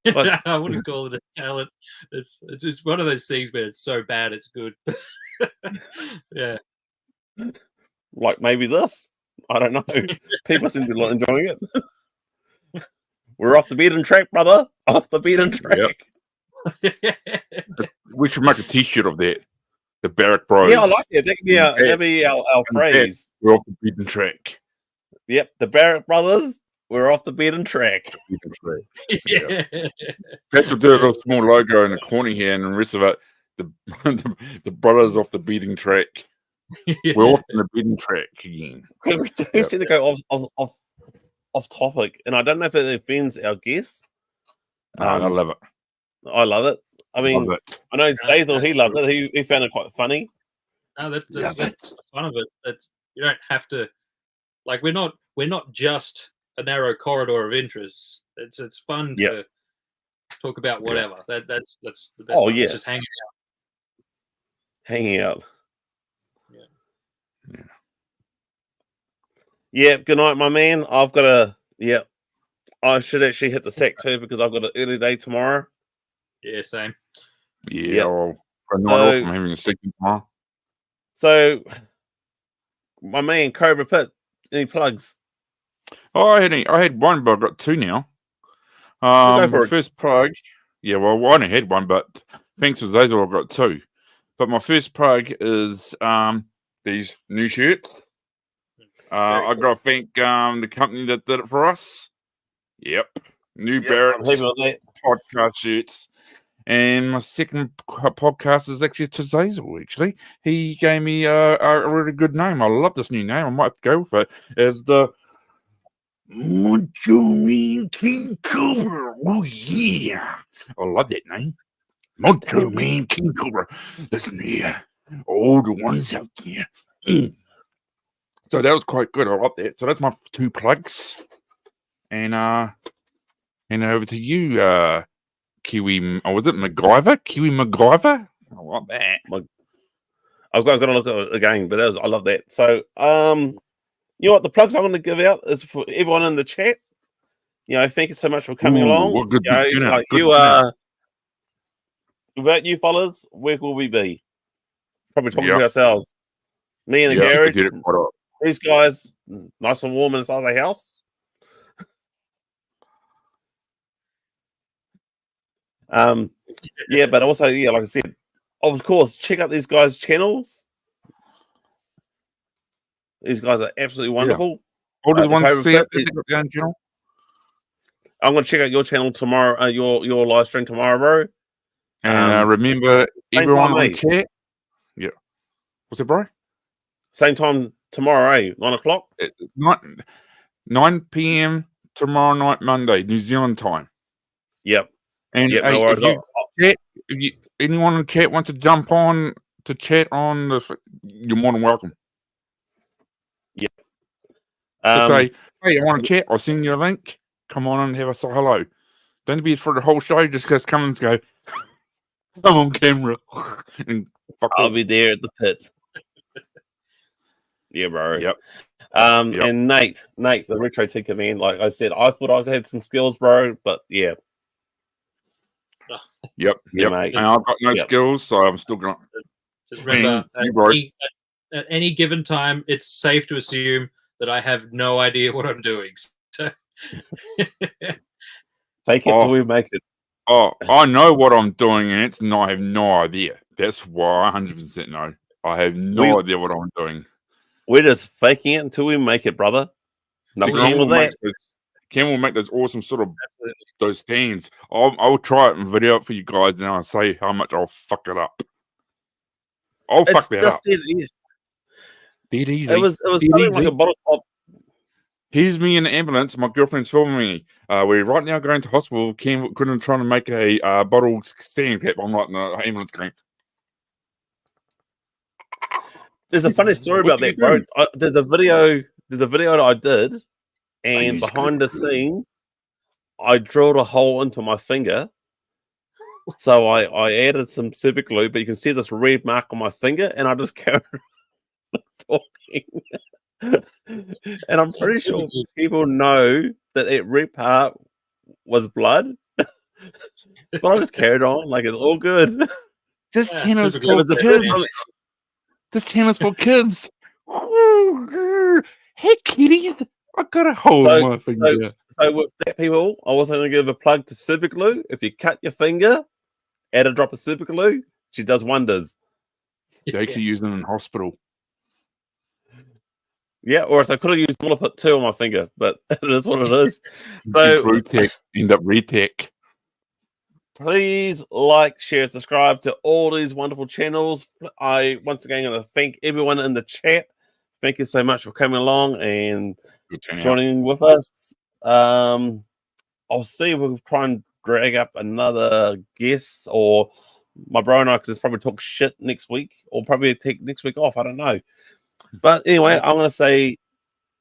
Like, I wouldn't call it a talent. It's one of those things where it's so bad it's good. Yeah. Like maybe this. I don't know. People seem to be enjoying it. We're off the beaten track, brother. Off the beaten track. Yep. We should make a T-shirt of that. The Barrack Bros. Yeah, I like it. That'd be our phrase. We're off the beaten track. Yep, the Barrack Brothers. We're off the beaten track. Yeah. Pat could do a little small logo in the corner here, and the rest of it, the brothers off the beating track. We're off the beating track again. We do seem to go off topic, and I don't know if it offends our guests. I love it. I love it. I mean, I know Zazel, he loved it. He found it quite funny. No, that's the fun of it. That you don't have to, like, we're not just a narrow corridor of interests. It's fun to talk about whatever. That's the best. Oh part. yeah, It's just hanging out. Yeah. Yeah. Good night, my man. I've got a I should actually hit the sack too because I've got an early day tomorrow. Yeah, same. Yeah, well, for a night off, I'm having a sleeping tomorrow. So, my man, Cobra Pit, any plugs? Oh, I had one, but I've got two now. The first plug, I only had one, but thanks to Zazel, I've got two. But my first plug is these new shirts. I got to thank the company that did it for us. Yep. New Barracks podcast shirts. And my second podcast is actually to Zazel, actually. He gave me a really good name. I love this new name. I might go with it. It's the Macho Man King Cobra. Oh, yeah. I love that name. Macho Man King Cobra. Listen here. All the ones out there. So that was quite good. I love that. So that's my 2 plugs. And over to you, Kiwi, was it MacGyver? Kiwi MacGyver? I love that. I've got to look at it again, but I love that. So, you know what? The plugs I'm going to give out is for everyone in the chat. You know, thank you so much for coming along. What good without you fellas, where will we be? Probably talking to ourselves. Me in the garage. These guys, nice and warm inside the house. But also, like I said, of course, check out these guys' channels. These guys are absolutely wonderful. All the ones see it, their own channel. I'm going to check out your channel tomorrow. Your live stream tomorrow, bro. And remember, everyone on chat. Yeah. What's it, bro? Same time tomorrow, 9 o'clock. 9 p.m. tomorrow night, Monday, New Zealand time. Yep. And if anyone in chat wants to jump on to chat on, you're more than welcome. Yep. Just say, hey, I want to chat. I'll send you a link. Come on and have a say hello. Don't be for the whole show. Just come and go, I'm on camera. And I'll be there at the pit. Yeah, bro. Yep. And Nate, the RetroTinker, man. Like I said, I thought I had some skills, bro, but yeah. Yep. Mate. And I've got no skills, so I'm still going to. Just remember, at any given time, it's safe to assume that I have no idea what I'm doing. So. Fake it till we make it. Oh, I know what I'm doing, and I have no idea. That's why I 100% know. I have no idea what I'm doing. We're just faking it until we make it, brother. Nothing wrong with that. Ken will make those awesome sort of those stands. I'll try it and video it for you guys, and I'll say how much I'll fuck it up. I'll fuck that up. Dead easy. It was something like a bottle top. Here's me in the ambulance. My girlfriend's filming me. We're right now going to hospital. Ken couldn't try to make a bottle stand cap. I'm right in the ambulance going. There's a funny story about that, bro. There's a video that I did, and behind the scenes, I drilled a hole into my finger. So I added some super glue, but you can see this red mark on my finger, and I just carried on talking. And I'm pretty sure people know that red part was blood, but I just carried on like it's all good. This channel's for kids. This channel's for kids. Hey, kitties. I got a hole in my finger. So with that, people, I was going to give a plug to super glue. If you cut your finger, add a drop of super glue. She does wonders. They could use them in hospital. Yeah, or else I could have used more to put 2 on my finger, but it is what it is. So end up retech. Please like, share, subscribe to all these wonderful channels. I once again going to thank everyone in the chat. Thank you so much for coming along and joining with us. I'll see if we'll try and drag up another guest, or my bro and I could just probably talk shit next week, or probably take next week off. I don't know. But anyway, I'm going to say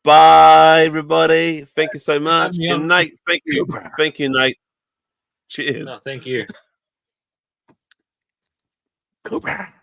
bye, everybody. Thank you so much. And Nate, thank you. Thank you, Nate. Cheers. No, thank you. Cobra.